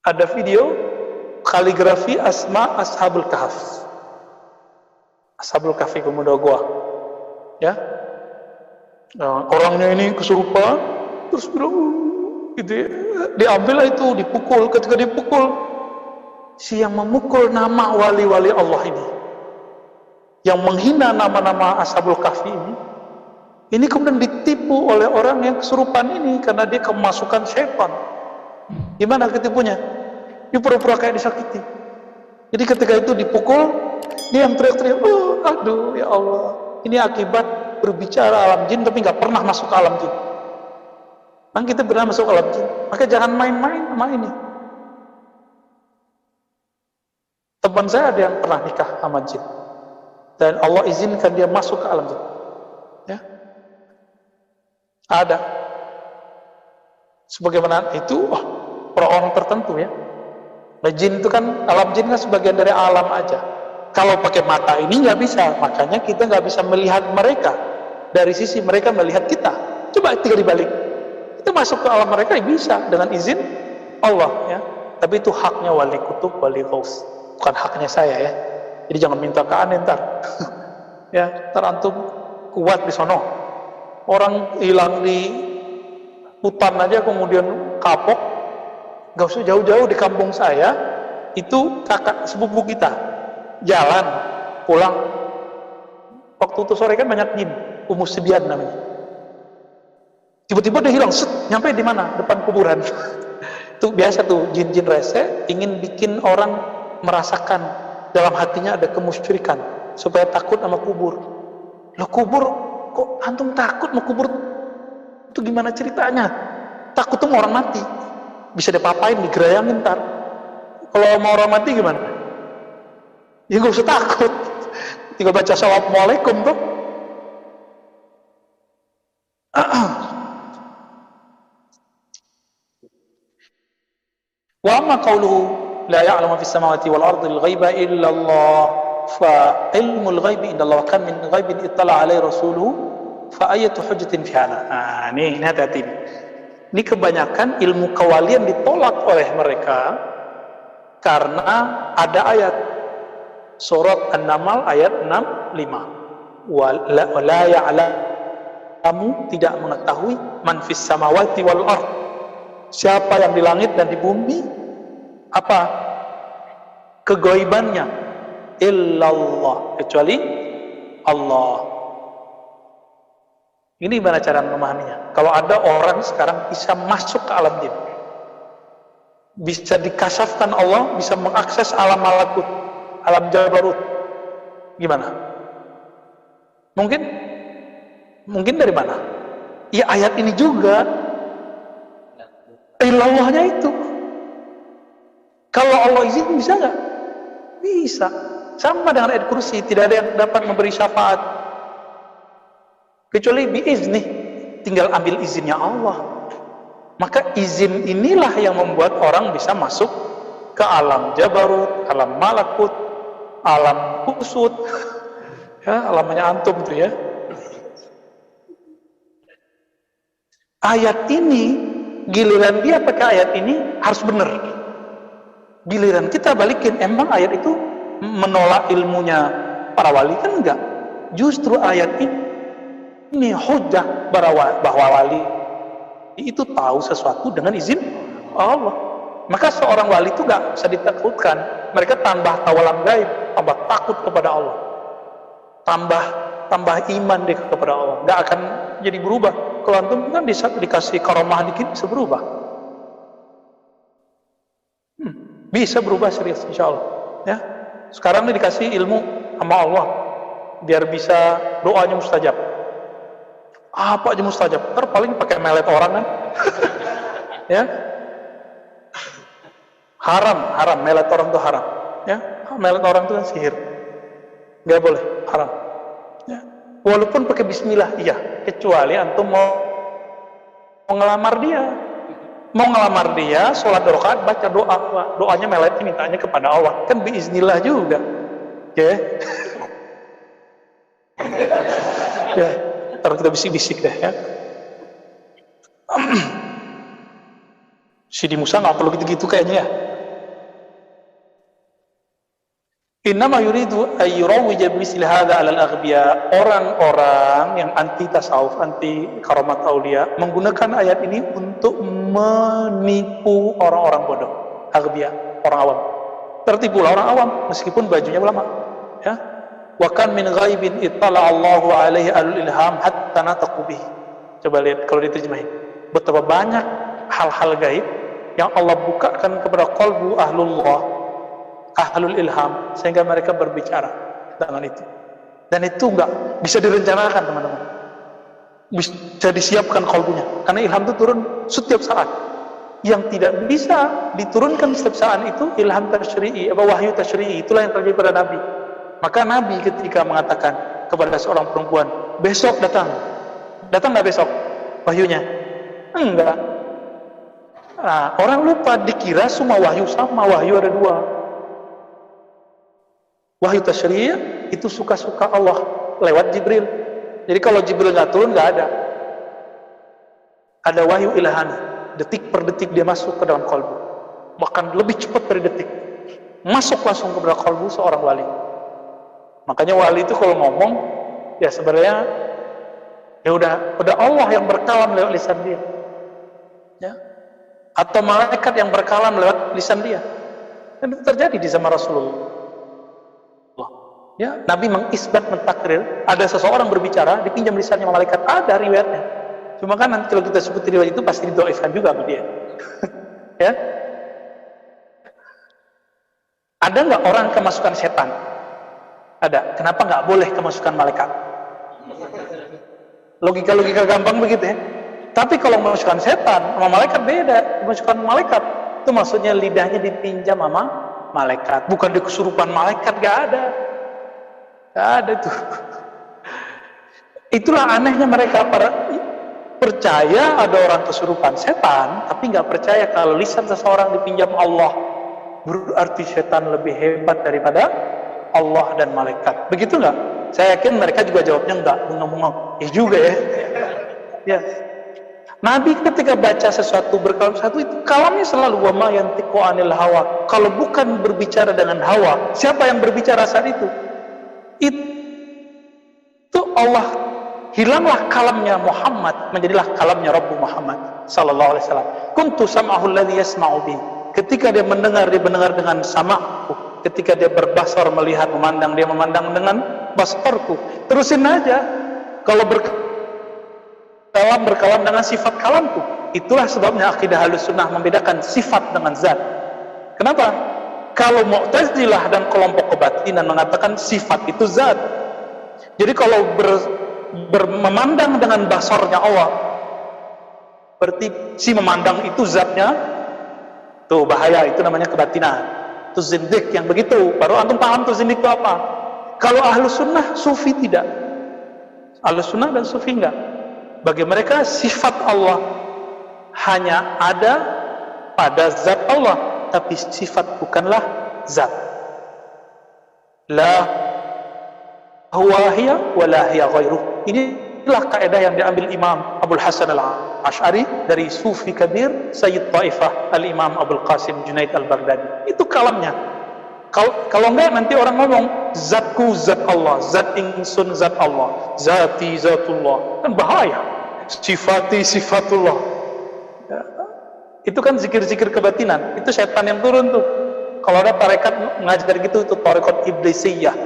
Ada video kaligrafi asma Ashabul Kahf. Ashabul Kahfi pemuda gua. Ya. Nah, orangnya ini kesurupan, terus bilang, gitu ya. Diambil itu, dipukul. Ketika dipukul, si yang memukul nama wali-wali Allah ini, yang menghina nama-nama Ashabul Kahfi ini kemudian ditipu oleh orang yang kesurupan ini karena dia kemasukan syaitan. Gimana ketipunya? Dia pura-pura kayak disakiti. Jadi ketika itu dipukul, dia yang teriak-teriak, oh, aduh ya Allah, ini akibat berbicara alam jin tapi nggak pernah masuk ke alam jin. Kan kita pernah masuk ke alam jin, maka jangan main-main sama ini. Teman saya ada yang pernah nikah sama jin, dan Allah izinkan dia masuk ke alam jin. Ya, ada. Sebagaimana itu, orang-orang tertentu ya. Nah, jin itu kan, alam jin kan sebagian dari alam aja. Kalau pakai mata ini nggak bisa, makanya kita nggak bisa melihat mereka dari sisi mereka melihat kita. Coba tinggal dibalik, kita masuk ke alam mereka ya bisa dengan izin Allah ya. Tapi itu haknya wali kutub, wali ghaus, bukan haknya saya ya. Jadi jangan minta ke aneh ntar. Ya, ntar antum kuat di sono. Orang hilang di hutan aja kemudian kapok, gak usah jauh-jauh di kampung saya, itu kakak sepupu kita jalan pulang, waktu itu sore kan banyak jin, Umus Sibian namanya, tiba-tiba dia hilang, set, nyampe di mana? Depan kuburan. Itu biasa tuh jin-jin rese ingin bikin orang merasakan dalam hatinya ada kemusyrikan supaya takut sama kubur. Loh, kubur kok antum takut mau kubur? Itu gimana ceritanya? Takut tuh mau orang mati, bisa dipapain, digerayangin ntar. Kalau mau orang mati gimana? Ya gak usah takut, tinggal baca assalamualaikum tuh. Wa amma qawluhu la ya'lamu fis samawati wal ardi al ghaiba illa Allah fa ilmul ghaibi inda Allah, kan min ghaibin ittala alaihi rasuluhu fa ayatu hujjatin fi hada. Nah, ini hati-hati. Ini kebanyakan ilmu kewalian ditolak oleh mereka karena ada ayat surat An-Naml ayat 65. La ya'lamu, tidak mengetahui, man fis samawati wal ard, siapa yang di langit dan di bumi, apa kegaibannya, illallah, kecuali Allah. Ini gimana cara memahaminya? Kalau ada orang sekarang bisa masuk ke alam jin, bisa dikasafkan Allah, bisa mengakses alam malakut, alam jabarut, gimana? Mungkin dari mana? Ya ayat ini juga, illallahnya itu. Kalau Allah izin bisa nggak? Bisa. Sama dengan ayat kursi, tidak ada yang dapat memberi syafaat kecuali biizni, tinggal ambil izinnya Allah. Maka izin inilah yang membuat orang bisa masuk ke alam jabarut, alam malakut, alam kusut, ya, alamnya antum tuh ya. Ayat ini, giliran dia pakai ayat ini harus benar. Giliran kita balikin, emang ayat itu menolak ilmunya para wali? Kan enggak. Justru ayat ini hujjah bahwa wali itu tahu sesuatu dengan izin Allah. Maka seorang wali itu gak bisa ditakutkan. Mereka tambah tahu alam gaib, tambah takut kepada Allah, tambah iman dia kepada Allah. Gak akan jadi berubah. Kalau antum kan dikasih karomah dikit bisa berubah. Bisa berubah serius insya Allah ya. Sekarang ini dikasih ilmu sama Allah biar bisa doanya mustajab. Apa aja mustajab, paling pakai melet orang kan. Ya, haram, melet orang itu haram ya. Melet orang itu kan sihir, nggak boleh, haram ya. Walaupun pakai bismillah iya, kecuali antum mau ngelamar dia, sholat 2 rakaat baca doanya melet, mintanya kepada Allah, kan biiznillah juga ya. Ya, ntar kita bisik-bisik deh ya. Sidi Musa nggak perlu gitu-gitu kayaknya ya. Innama yuridu ayyurawwija misli hadza 'alal aghbiya. Orang-orang yang anti tasawuf, anti karamat aulia menggunakan ayat ini untuk menipu orang-orang bodoh. Aghbiya, orang awam. Tertipulah orang awam meskipun bajunya ulama. Ya. Wa kan min ghaibin ittala Allahu 'alaihi al-ilham hatta nataqu bihi. Coba lihat kalau diterjemahin. Betapa banyak hal-hal gaib yang Allah bukakan kepada qalbu ahlul ilham sehingga mereka berbicara dengan itu. Dan itu enggak bisa direncanakan, teman-teman. Bisa disiapkan qalbunya karena ilham itu turun setiap saat. Yang tidak bisa diturunkan setiap saat itu ilham tasyri'i, wahyu tasyri'i. Itulah yang terjadi pada Nabi. Maka Nabi ketika mengatakan kepada seorang perempuan, besok datang nggak besok wahyunya? Enggak. Nah, orang lupa, dikira semua wahyu sama. Wahyu ada dua. Wahyu tasyri' itu suka-suka Allah lewat Jibril. Jadi kalau Jibril nggak turun, nggak ada. Ada wahyu ilhami, detik per detik dia masuk ke dalam kalbu, bahkan lebih cepat dari detik, masuk langsung ke dalam kalbu seorang wali. Makanya wali itu kalau ngomong, ya sebenarnya ya udah Allah yang berkalam lewat lisan dia, ya, atau malaikat yang berkalam lewat lisan dia. Dan itu terjadi di zaman Rasulullah. Ya, Nabi mengisbat, mentakrir, ada seseorang berbicara, dipinjam lisannya malaikat, ada riwayatnya. Cuma kan nanti kalau kita sebut riwayat itu pasti didoifkan juga sama dia. Ya. Ada nggak orang kemasukan setan? Ada. Kenapa nggak boleh kemasukan malaikat? Logika-logika gampang begitu ya. Tapi kalau kemasukan setan sama malaikat beda. Kemasukan malaikat itu maksudnya lidahnya dipinjam sama malaikat, bukan di kesurupan malaikat, nggak ada. Nggak ada tuh. Itulah anehnya mereka, para percaya ada orang kesurupan setan, tapi nggak percaya kalau lisan seseorang dipinjam Allah. Berarti setan lebih hebat daripada Allah dan malaikat. Begitu nggak? Saya yakin mereka juga jawabnya nggak, bengong-bengong. Ya juga ya. Ya. Nabi ketika baca sesuatu, berkalam sesuatu, itu kalamnya selalu wa ma yantiqu anil hawa. Kalau bukan berbicara dengan hawa, siapa yang berbicara saat itu? Itu Allah, hilanglah kalamnya Muhammad, menjadilah kalamnya Rabbu Muhammad sallallahu alaihi wasallam. Kuntu sam'ahu alladhi yasma'u bi. Ketika dia mendengar dengan sama'ku. Ketika dia berbasar, melihat, memandang, dia memandang dengan basarku. Terusin aja. Kalau berkalam dengan sifat kalamku. Itulah sebabnya akidah Ahlussunnah membedakan sifat dengan zat. Kenapa? Kalau Mu'tazilah dan kelompok kebatinan mengatakan sifat itu zat. Jadi kalau memandang dengan basarnya Allah, berarti si memandang itu zatnya, tuh bahaya, itu namanya kebatinan. Itu zindik yang begitu. Baru antum paham tuh zindik itu apa. Kalau Ahlussunnah, Sufi tidak. Ahlussunnah dan Sufi enggak. Bagi mereka sifat Allah hanya ada pada zat Allah, tapi sifat bukanlah zat. La huwa hiya wa la hiya ghairuh. Inilah kaidah yang diambil Imam Abul Hasan Al-Asy'ari dari Sufi Kabir Sayyid Taifah Al-Imam Abul Qasim Junaid Al-Baghdadi. Itu kalamnya. Kalau enggak nanti orang ngomong zatku zat Allah, zat ingsun zat Allah, zati zatullah. Kan bahaya. Sifati sifatullah. Ya. Itu kan zikir-zikir kebatinan. Itu setan yang turun tuh. Kalau ada tarekat ngajar gitu, itu tarekat iblisiyah.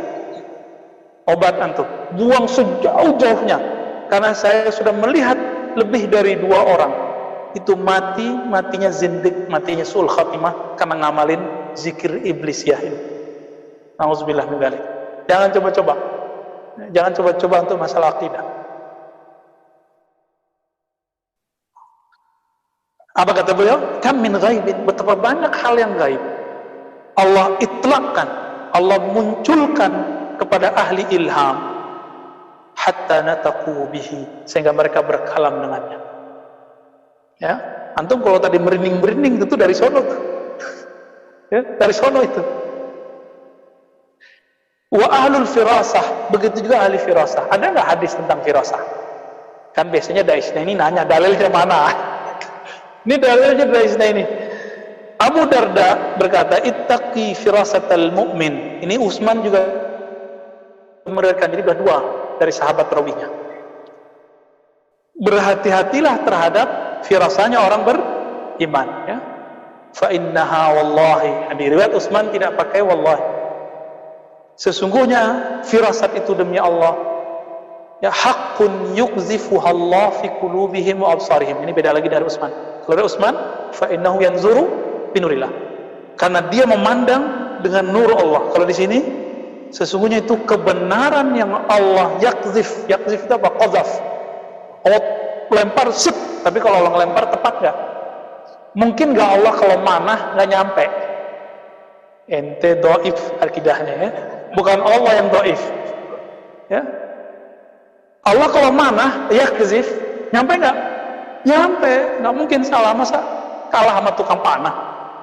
Obat antum, buang sejauh-jauhnya. Karena saya sudah melihat lebih dari 2 orang itu matinya zindik, matinya sul khatimah karena ngamalin zikir iblisiyah ini. Nauzubillah min dzalik. Jangan coba-coba. Jangan coba-coba untuk masalah akidah. Apa kata beliau? Kam min ghaibin, betapa banyak hal yang gaib Allah itlaqkan, Allah munculkan kepada ahli ilham hatta nataqu bihi, sehingga mereka berkalam dengannya. Ya, antum kalau tadi merinding-merinding itu dari sono tuh. Ya, dari sono itu. Wa ahlul firasah, begitu juga ahli firasah. Ada nggak hadis tentang firasah? Kan biasanya daisnya ini nanya dalilnya mana? Ini dalilnya dari sini ini. Abu Darda berkata, ittaqi firasatal mu'min. Ini Utsman juga meriwayatkan, jadi dua dari sahabat rawinya. Berhati-hatilah terhadap firasanya orang beriman, ya. Fa innaha wallahi. Di riwayat Utsman tidak pakai wallahi. Sesungguhnya firasat itu demi Allah, ya, haqqun yuqzifuha Allah fi qulubihim wa absarihim. Ini beda lagi dari Utsman. Kalau dari Utsman, fa innahu yanzuru binurillah. Karena dia memandang dengan nur Allah. Kalau di sini sesungguhnya itu kebenaran yang Allah yakzif. Yakzif itu apa? Qazaf. Allah lempar sip, tapi kalau Allah lempar tepat enggak? Mungkin enggak Allah kalau manah enggak nyampe. Ente dhaif akidahnya, ya. Bukan Allah yang dhaif. Ya. Allah kalau manah yakzif, nyampe enggak? Nyampe, enggak mungkin salah, masa kalah sama tukang panah.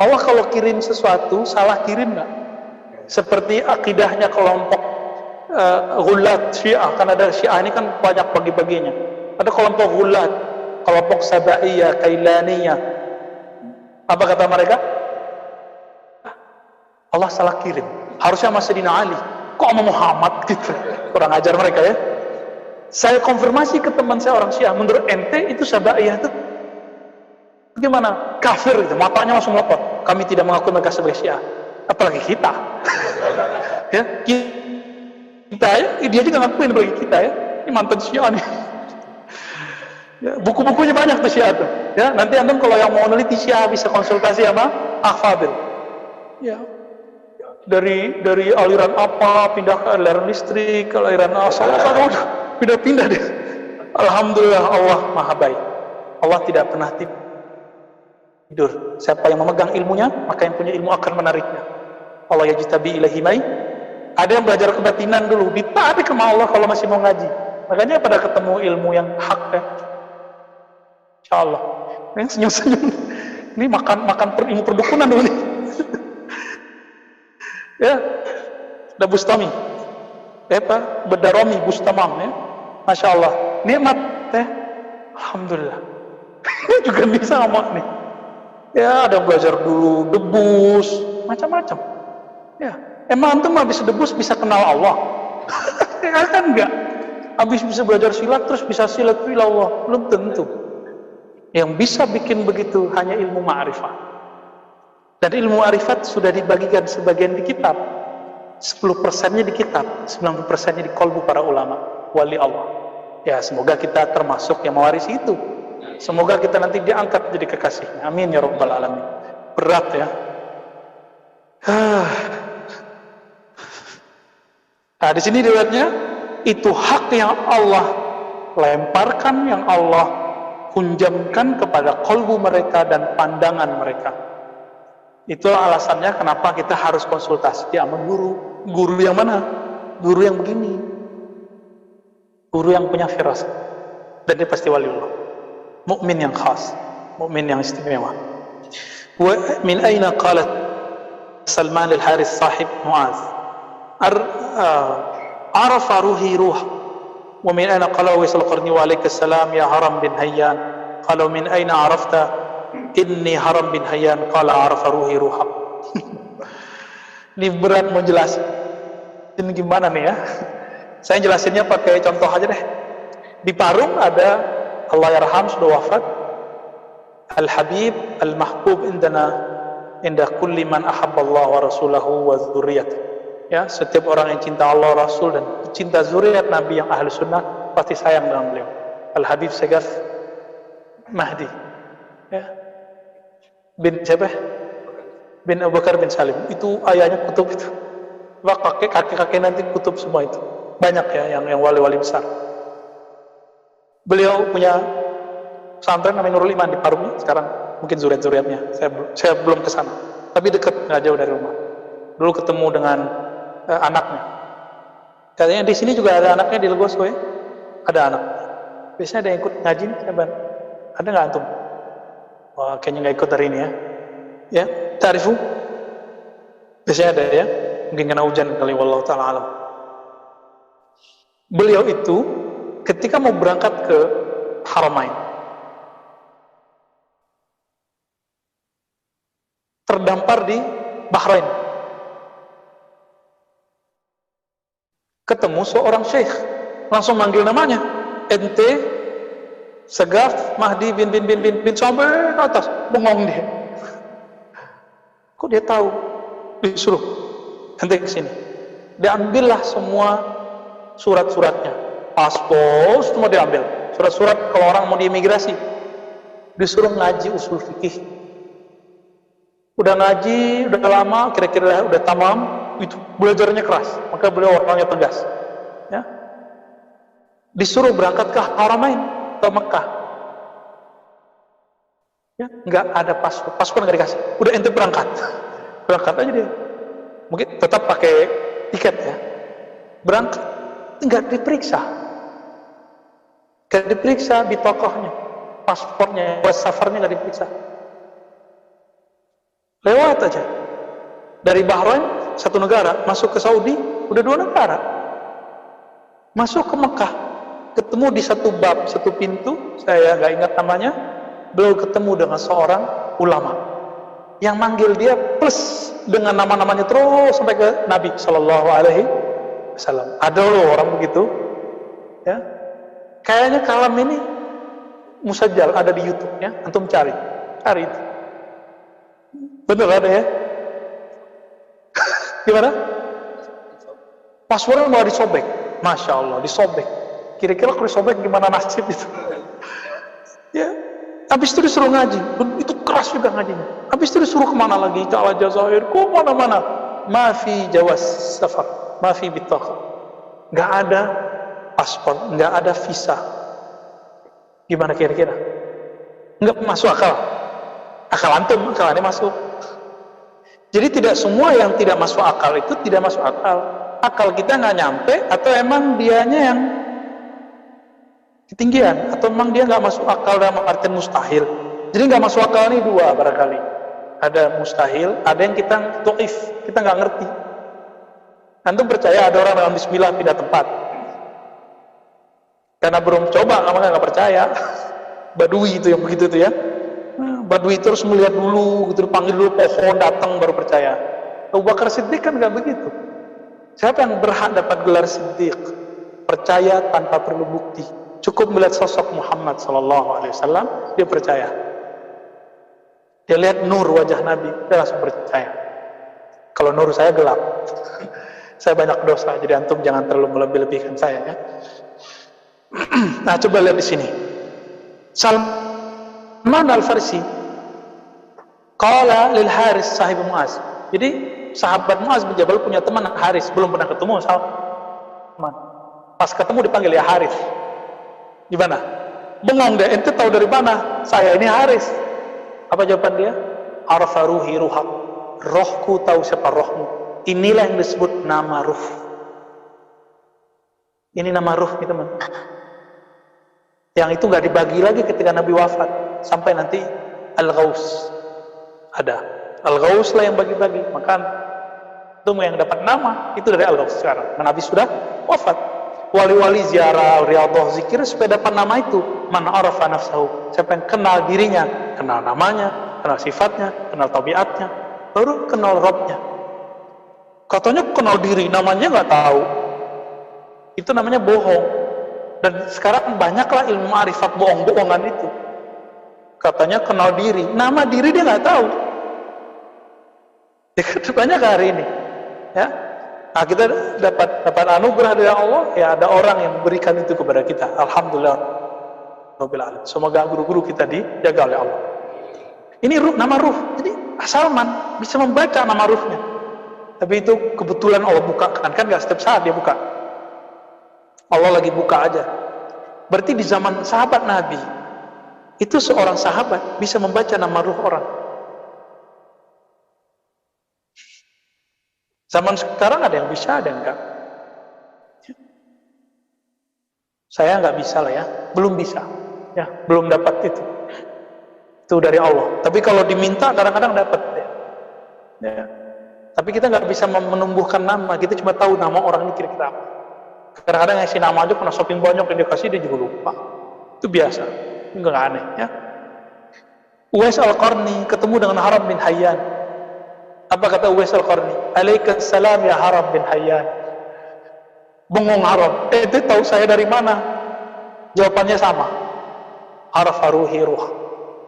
Allah kalau kirim sesuatu, salah kirim enggak? Seperti akidahnya kelompok Ghulat Syiah, kan ada Syiah ini kan banyak bagi-baginya. Ada kelompok Ghulat, kelompok Sabaiyah, Kailaniyah. Apa kata mereka? Allah salah kirim. Harusnya sama Sayyidina Ali. Kok sama Muhammad gitu? Kurang ajar mereka, ya. Saya konfirmasi ke teman saya orang Syiah, menurut ente itu Sabaiyah itu gimana? Kafir gitu, matanya langsung melotot. Kami tidak mengakui mereka sebagai Syiah. Apalagi kita. Ya, kita ya, dia juga ngakuin bagi kita, ya. Ini mantan Syiah nih. Ya, buku-bukunya banyak tuh Syiah tuh. Ya, nanti antum kalau yang mau meneliti Syiah bisa konsultasi sama Ahfadil. Ya. Dari aliran apa pindah ke aliran listrik, ke aliran asal, pindah-pindah dia. Alhamdulillah, Allah Maha baik. Allah tidak pernah tidur. Siapa yang memegang ilmunya, maka yang punya ilmu akan menariknya. Allah yajtabi ilahi mai. Ada yang belajar kebatinan dulu, ditarik ke Allah kalau masih mau ngaji. Makanya pada ketemu ilmu yang hak, ya. Insyaallah. Ini senyum-senyum. Ini makan ilmu perdukunan dulu nih. Ya. Ada Bustami. Bedaromi Bustamam, ya. Masya Allah. Nikmat, ya. Alhamdulillah. Juga bisa ngomong nih. Ya, ada belajar dulu debus, macam-macam. Ya, emang antum habis debus bisa kenal Allah? Ya kan enggak. Habis bisa belajar silat terus bisa silat ila Allah, belum tentu. Yang bisa bikin begitu hanya ilmu ma'rifah. Dan ilmu ma'rifat sudah dibagikan sebagian di kitab. 10%-nya di kitab, 90%-nya di qalbu para ulama, wali Allah. Ya, semoga kita termasuk yang mewarisi itu. Semoga kita nanti diangkat jadi kekasihnya. Amin ya rabbal alamin. Berat, ya. Nah, di sini riwayatnya itu hak yang Allah lemparkan, yang Allah kunjamkan kepada qalbu mereka dan pandangan mereka. Itulah alasannya kenapa kita harus konsultasi sama guru. Guru yang mana? Guru yang begini. Guru yang punya firasat. Dan dia pasti waliullah. Mukmin yang khas, mukmin yang istimewa. Wa min aina qalat Salman al-Haris sahib Muaz arafa ruhi ruh. Wa min aina qala Uwais al-Qarni wa alaikas salam ya Haram bin Hayyan. Qala min aina arafta inni Haram bin Hayyan. Qala arafa ruhi ruha. Ini berat mau jelasin gimana nih, ya. Saya jelasinnya pakai contoh aja deh. Di Parung ada, Allah yarham, sudah wafat, Al-Habib Al-Mahbub inda kulli man ahabballah wa rasulahu wa dzurriyyat. Ya, setiap orang yang cinta Allah, Rasul dan cinta zuriat Nabi yang ahli sunnah pasti sayang dengan beliau. Al-Habib Segaf Mahdi. Ya. Bin siapa? Bin Abu Bakar bin Salim. Itu ayahnya kutub itu. Kakek-kakek nanti kutub semua itu. Banyak, ya, yang wali-wali besar. Beliau punya pesantren namanya Nurul Iman di Parung. Sekarang mungkin zuriat-zuriatnya. Saya belum ke sana. Tapi dekat, nggak jauh dari rumah. Dulu ketemu dengan anaknya. Katanya di sini juga ada anaknya di Legoso, ya. Ada anak. Biasanya ada yang ikut ngaji nih, ada nggak antum? Wah, kayaknya nggak ikut hari ini, ya. Ya, ta'rifu? Biasanya ada, ya. Mungkin kena hujan kali, wallahu ta'ala alam. Beliau itu ketika mau berangkat ke Haramain, terdampar di Bahrain. Ketemu seorang syekh, langsung manggil namanya, ente Segaf Mahdi bin sampai ke atas, bengong dia. Kok dia tahu? Disuruh, ente kesini. Diambillah semua surat-suratnya, paspor semua diambil, surat-surat kalau orang mau diimigrasi. Disuruh ngaji usul fikih. Udah ngaji, udah lama, kira-kira udah tamam, itu belajarnya keras, maka beliau orangnya tegas. Ya. Disuruh berangkat ke Haramain, ke Mekah. Ya, nggak ada paspor nggak dikasih. Udah ente berangkat, berangkat aja dia. Mungkin tetap pakai tiket ya. Berangkat, nggak diperiksa, nggak diperiksa di tokohnya, paspornya, safarnya nggak diperiksa. Lewat aja. Dari Bahrain, satu negara, masuk ke Saudi, udah 2 negara. Masuk ke Mekah, ketemu di satu bab, satu pintu, saya nggak ingat namanya, beliau ketemu dengan seorang ulama yang manggil dia plus dengan nama-namanya terus sampai ke Nabi Shallallahu Alaihi Wasallam. Ada loh orang begitu, ya. Kayaknya kalam ini musajjal, ada di YouTube ya, antum cari itu. Bener ada ya? Gimana? Paspornya mau disobek, masya Allah disobek. Kira-kira kalau disobek gimana nasib itu? Ya, habis itu disuruh ngaji, itu keras juga ngajinya. Habis itu disuruh kemana lagi? Ke Aljazair, ke mana-mana. Mafi jawas safar, mafi bitaqah. Nggak ada paspor, nggak ada visa. Gimana kira-kira? Nggak masuk akal. Akal antum, akal ini masuk. Jadi tidak semua yang tidak masuk akal itu tidak masuk akal. Akal kita nggak nyampe, atau emang dianya yang ketinggian, atau memang dia nggak masuk akal dalam artian mustahil. Jadi nggak masuk akal ini 2 barangkali. Ada mustahil, ada yang kita dhaif, kita nggak ngerti. Antum percaya ada orang dalam bismillah pindah tempat? Karena belum coba, maka nggak percaya. Badui itu yang begitu tuh ya. Badui terus melihat dulu, gitu, dipanggil dulu pohon, datang baru percaya. Abu Bakar Siddiq kan nggak begitu. Siapa yang berhak dapat gelar Siddiq? Percaya tanpa perlu bukti. Cukup melihat sosok Muhammad SAW, dia percaya. Dia lihat nur wajah Nabi, dia langsung percaya. Kalau nur saya gelap, saya banyak dosa, jadi antum jangan terlalu melebih-lebihkan saya ya. Nah, coba lihat di sini. Salman Al-Farsi qala lil Haris sahib Muaz. Jadi sahabat Muaz bin Jabal punya teman Haris, belum pernah ketemu Salman. Pas ketemu dipanggil ya Haris. Gimana? Bengong deh, ente tahu dari mana? Saya ini Haris. Apa jawaban dia? Arfa ruhi ruhak. Rohku tahu siapa rohmu. Inilah yang disebut nama ruh. Ini nama ruh nih teman. Yang itu nggak dibagi lagi ketika Nabi wafat, sampai nanti Al-Ghaus ada. Al-Ghaus lah yang bagi-bagi. Maka itu yang dapat nama itu dari Al-Ghaus sekarang. Nabi sudah wafat. Wali-wali ziarah, riyadhah, zikir supaya dapat nama itu. Man arafa nafsahu. Siapa yang kenal dirinya, kenal namanya, kenal sifatnya, kenal tabiatnya, baru kenal Rabbnya. Katanya kenal diri, namanya nggak tahu. Itu namanya bohong. Dan sekarang banyaklah ilmu ma'rifat bohong-bohongan itu. Katanya kenal diri, nama diri dia nggak tahu. Banyak hari ini, ya. Nah, kita dapat anugerah dari Allah, ya ada orang yang memberikan itu kepada kita. Alhamdulillah. Semoga guru-guru kita dijaga oleh Allah. Ini ruh, nama ruh. Jadi Salman bisa membaca nama ruhnya. Tapi itu kebetulan Allah bukakan, kan nggak setiap saat dia buka. Allah lagi buka aja. Berarti di zaman sahabat Nabi itu seorang sahabat bisa membaca nama ruh orang. Zaman sekarang ada yang bisa, ada yang enggak. Saya nggak bisa lah ya, belum bisa, ya belum dapat itu. Itu dari Allah. Tapi kalau diminta kadang-kadang dapat. Ya. Tapi kita nggak bisa menumbuhkan nama, kita cuma tahu nama orang ini kira-kira apa. Kadang-kadang ngasih nama aja pernah shopping banyak yang dikasih dia juga lupa. Itu biasa, nggak aneh ya. Uwais Al-Qarni ketemu dengan Haram bin Hayyan. Apa kata Uwais Al-Qarni? Alaikassalam ya Haram bin Hayyan. Bengong Haram. Itu tahu saya dari mana? Jawabannya sama. Arafa ruhi ruh.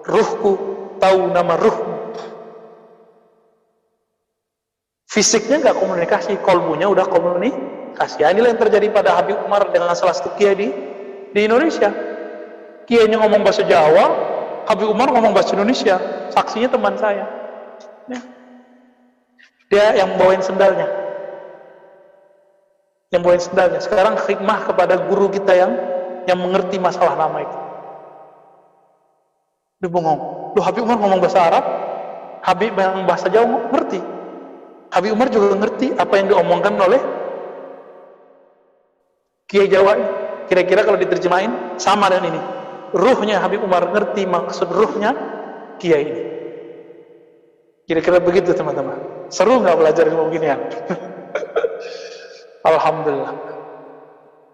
Ruhku tahu nama ruhmu. Fisiknya nggak komunikasi, kolbunya udah komunikasi. Inilah yang terjadi pada Habib Umar dengan salah satu kiai di Indonesia. Kiainya ngomong bahasa Jawa, Habib Umar ngomong bahasa Indonesia. Saksinya teman saya. Ya. Dia yang bawain sendalnya. Yang bawain sendalnya. Sekarang khidmah kepada guru kita yang mengerti masalah nama itu. Dia bengong. Loh, Habib Umar ngomong bahasa Arab, Habib yang bahasa Jawa ngerti. Habib Umar juga ngerti apa yang diomongkan oleh Kiai Jawa. Kira-kira kalau diterjemahin sama dengan ini. Ruhnya Habib Umar ngerti maksud ruhnya Kiai ini. Kira-kira begitu teman-teman. Seru nggak belajar ilmu beginian? Alhamdulillah.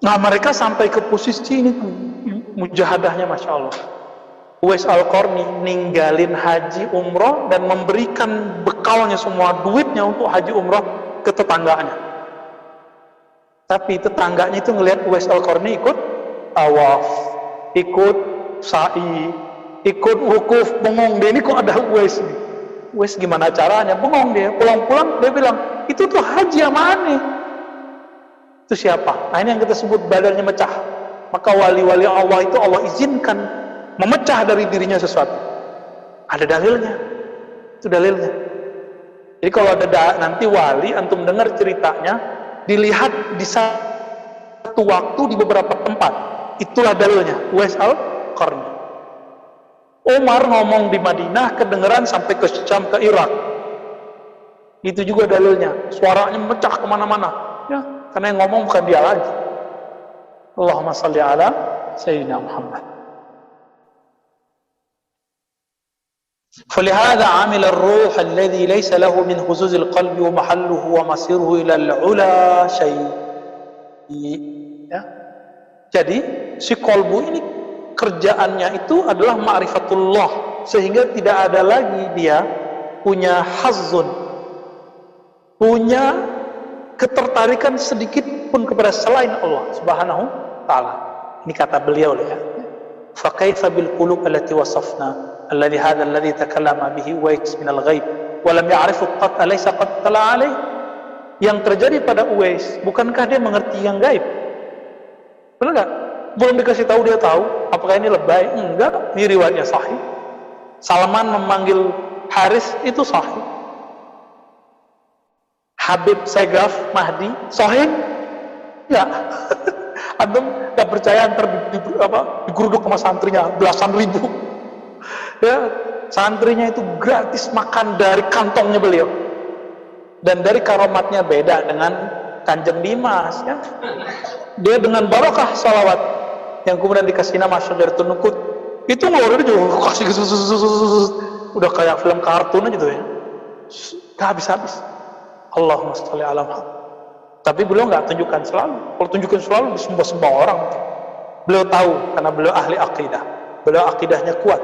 Nah, mereka sampai ke posisi ini mujahadahnya Masya Allah. Uwais Al-Qarni ninggalin haji umroh dan memberikan bekalnya semua duitnya untuk haji umroh ke tetangganya. Tapi tetangganya itu ngelihat Uwais Al-Qarni ikut tawaf, ikut sa'i, ikut wukuf, bengong dia, ini kok ada Uwais nih. Uwais gimana caranya? Bengong dia, pulang-pulang dia bilang, itu tuh haji yang mana? Itu siapa? Nah, ini yang kita sebut badannya mecah. Maka wali-wali Allah itu Allah izinkan memecah dari dirinya sesuatu. Ada dalilnya. Itu dalilnya. Jadi kalau ada nanti wali, antum dengar ceritanya, dilihat di satu waktu di beberapa tempat. Itulah dalilnya. Uwais Al-Qarni. Umar ngomong di Madinah, kedengeran sampai ke Syam, ke Irak. Itu juga dalilnya. Suaranya mecah kemana-mana. Ya, karena yang ngomong bukan dia lagi. Allahumma salli ala Sayyidina Muhammad. فلهذا عمل الروح الذي ليس له من هزوز القلب ومحله ومصيره إلى العلا شيء. Ya. Jadi si kolbu ini kerjaannya itu adalah ma'rifatullah, sehingga tidak ada lagi dia punya hazzun, punya ketertarikan sedikit pun kepada selain Allah Subhanahu taala. Ini kata beliau ya. Fa kaifa bil qulub allati wasafna alladhi hadha alladhi takallama bihi Uwais min al-ghaib wa lam ya'rifu qad alaysa qad tala alayh. Yang terjadi pada Uwais, bukankah dia mengerti yang gaib? Benar enggak? Belum dikasih tahu dia tahu. Apakah ini lebay? Enggak, ini riwayatnya sahih. Salman memanggil Haris itu sahih. Habib Segaf Mahdi sahih? Enggak. Antum enggak percaya ntar digeruduk sama santrinya belasan ribu. Ya, santrinya itu gratis makan dari kantongnya beliau. Dan dari karomatnya beda dengan Kanjeng Dimas ya. Dia dengan barokah salawat yang kemudian dikasih nama Syajaratun Nuqud. Itu ngeluarin juga kasih udah kayak film kartun aja tuh ya. Gak habis-habis. Allahumma sholli ala Muhammad. Tapi beliau nggak tunjukkan selalu. Kalau tunjukkan selalu disembah-sembah orang. Beliau tahu karena beliau ahli akidah. Beliau akidahnya kuat.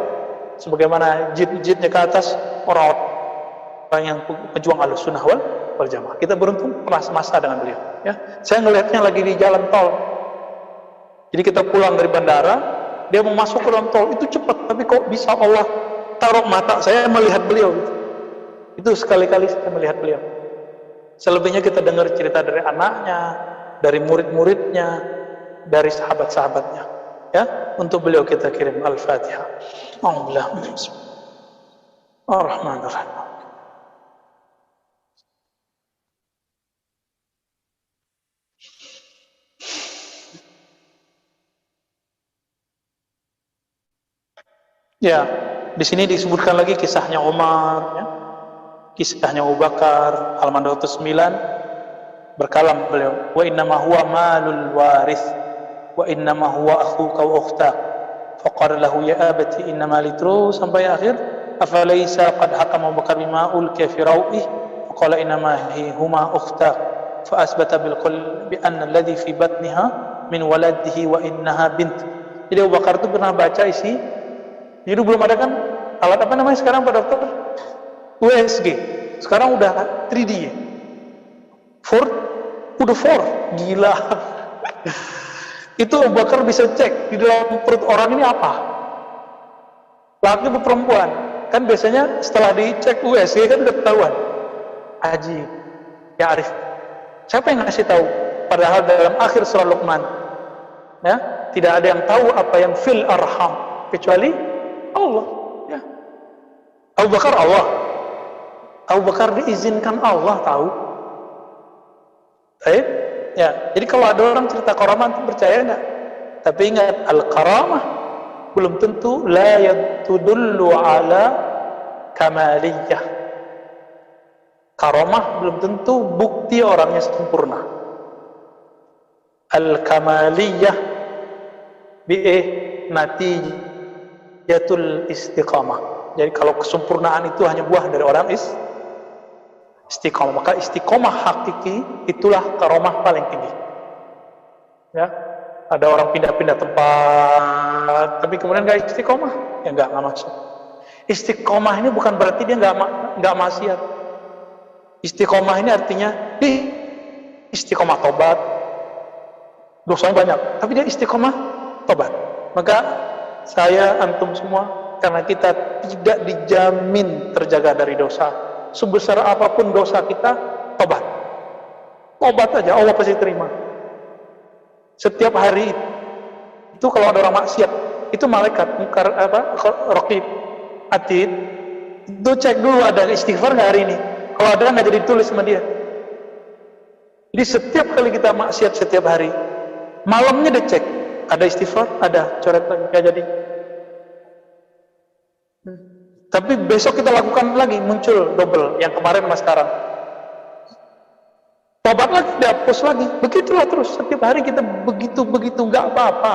Sebagaimana jid-jidnya ke atas orang yang pejuang Ahlussunnah wal Jamaah. Kita beruntung pernah semasa dengan beliau. Ya, saya ngelihatnya lagi di jalan tol. Jadi kita pulang dari bandara, dia mau masuk ke dalam tol itu cepat, tapi kok bisa Allah taruh mata saya melihat beliau? Itu sekali-kali saya melihat beliau. Selebihnya kita dengar cerita dari anaknya, dari murid-muridnya, dari sahabat-sahabatnya. Ya, untuk beliau kita kirim Al-Fatihah. Bismillahirrahmanirrahim. Ya, di sini disebutkan lagi kisahnya Umar, ya. Kisahnya Abu Bakar, halaman 209, berkalam beliau, wa innama huwa malul warith wa innama huwa akhuka wa ukhtak faqala lahu ya abati innama litru sampai akhir afalaysa qad hakama Abu Bakar bima ulqiya fi rawih faqala innama huma ukhtak fa asbata bil qawl bi anna alladhi fi batniha min waladihi wa innaha bint. Jadi Abu Bakar itu pernah baca isi. Jadi belum ada kan alat apa namanya sekarang Pak Dokter? USG. sekarang udah 3D ya. 4 udah 4, gila. Itu Abu Bakar bisa cek di dalam perut orang ini apa, laki atau perempuan. Kan biasanya setelah dicek USG kan udah ketahuan. Haji ya Arif, siapa yang ngasih tahu? Padahal dalam akhir surah Luqman ya, tidak ada yang tahu apa yang fil arham kecuali Allah ya. Abu Bakar Allah, Abu Bakar diizinkan Allah tahu. Baik ya, jadi kalau ada orang cerita karamah itu percaya enggak? Tapi ingat, al-karamah belum tentu la yadullu ala kamaliyah. Karamah belum tentu bukti orangnya sempurna. Al-kamaliyah natijatul istiqamah. Jadi kalau kesempurnaan itu hanya buah dari orang istiqamah, maka istiqamah hakiki itulah karamah paling tinggi. Ya, ada orang pindah-pindah tempat, tapi kemudian nggak istiqamah, ya nggak maksud. Istiqamah ini bukan berarti dia nggak maksiat. Istiqamah ini artinya istiqamah tobat, dosanya banyak, tapi dia istiqamah tobat. Maka saya, antum semua, karena kita tidak dijamin terjaga dari dosa, sebesar apapun dosa kita, tobat aja, Allah pasti terima. Setiap hari itu kalau ada orang maksiat, itu malaikat raqib atid itu cek dulu ada istighfar nggak hari ini. Kalau ada nggak jadi ditulis sama dia. Jadi setiap kali kita maksiat setiap hari, malamnya dicek ada istighfar, ada, coret lagi nggak jadi. Tapi besok kita lakukan lagi, muncul double yang kemarin sama sekarang. Tobat lagi, dihapus lagi. Begitulah terus, setiap hari kita begitu nggak apa-apa.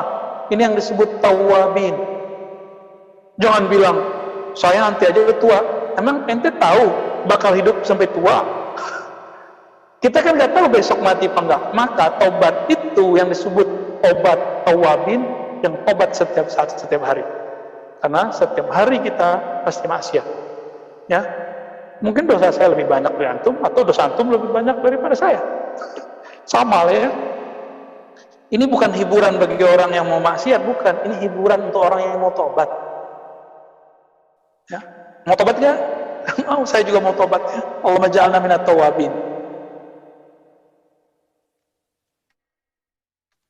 Ini yang disebut tawabin. Jangan bilang saya nanti aja tua. Emang ente tahu bakal hidup sampai tua? Kita kan nggak tahu besok mati apa enggak. Maka tobat itu yang disebut obat tawabin, yang tobat setiap saat, setiap hari. Karena setiap hari kita pasti maksiat. Ya, mungkin dosa saya lebih banyak dari antum, atau dosa antum lebih banyak daripada saya. Sama lah ya. Ini bukan hiburan bagi orang yang mau maksiat, bukan. Ini hiburan untuk orang yang mau tobat. Ya, mau tobat nggak? Mau, saya juga mau tobat ya. Allahumma ja'alna minat tawabin.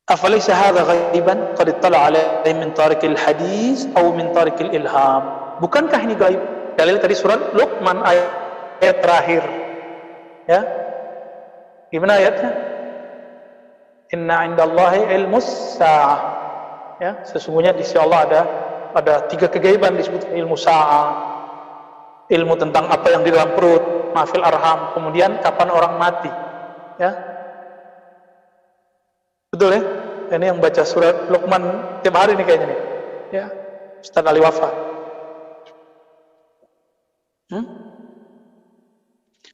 Afalaysa hadha ghaiban qad ittala alaihi min tariqil hadis atau min tariqil ilham. Bukankah ini gaib? Dalil tadi surat Luqman ayat terakhir. Ya. Gimana ayatnya? Inna 'indallahi ilmus sa'ah. Ya, sesungguhnya di sisi Allah ada 3 kegaiban disebut ilmu sa'ah. Ilmu tentang apa yang di dalam perut, mafil arham, kemudian kapan orang mati. Ya. Betul ya? Ini yang baca surat Luqman tiap hari nih kayaknya nih. Ya. Ustaz Ali Wafa.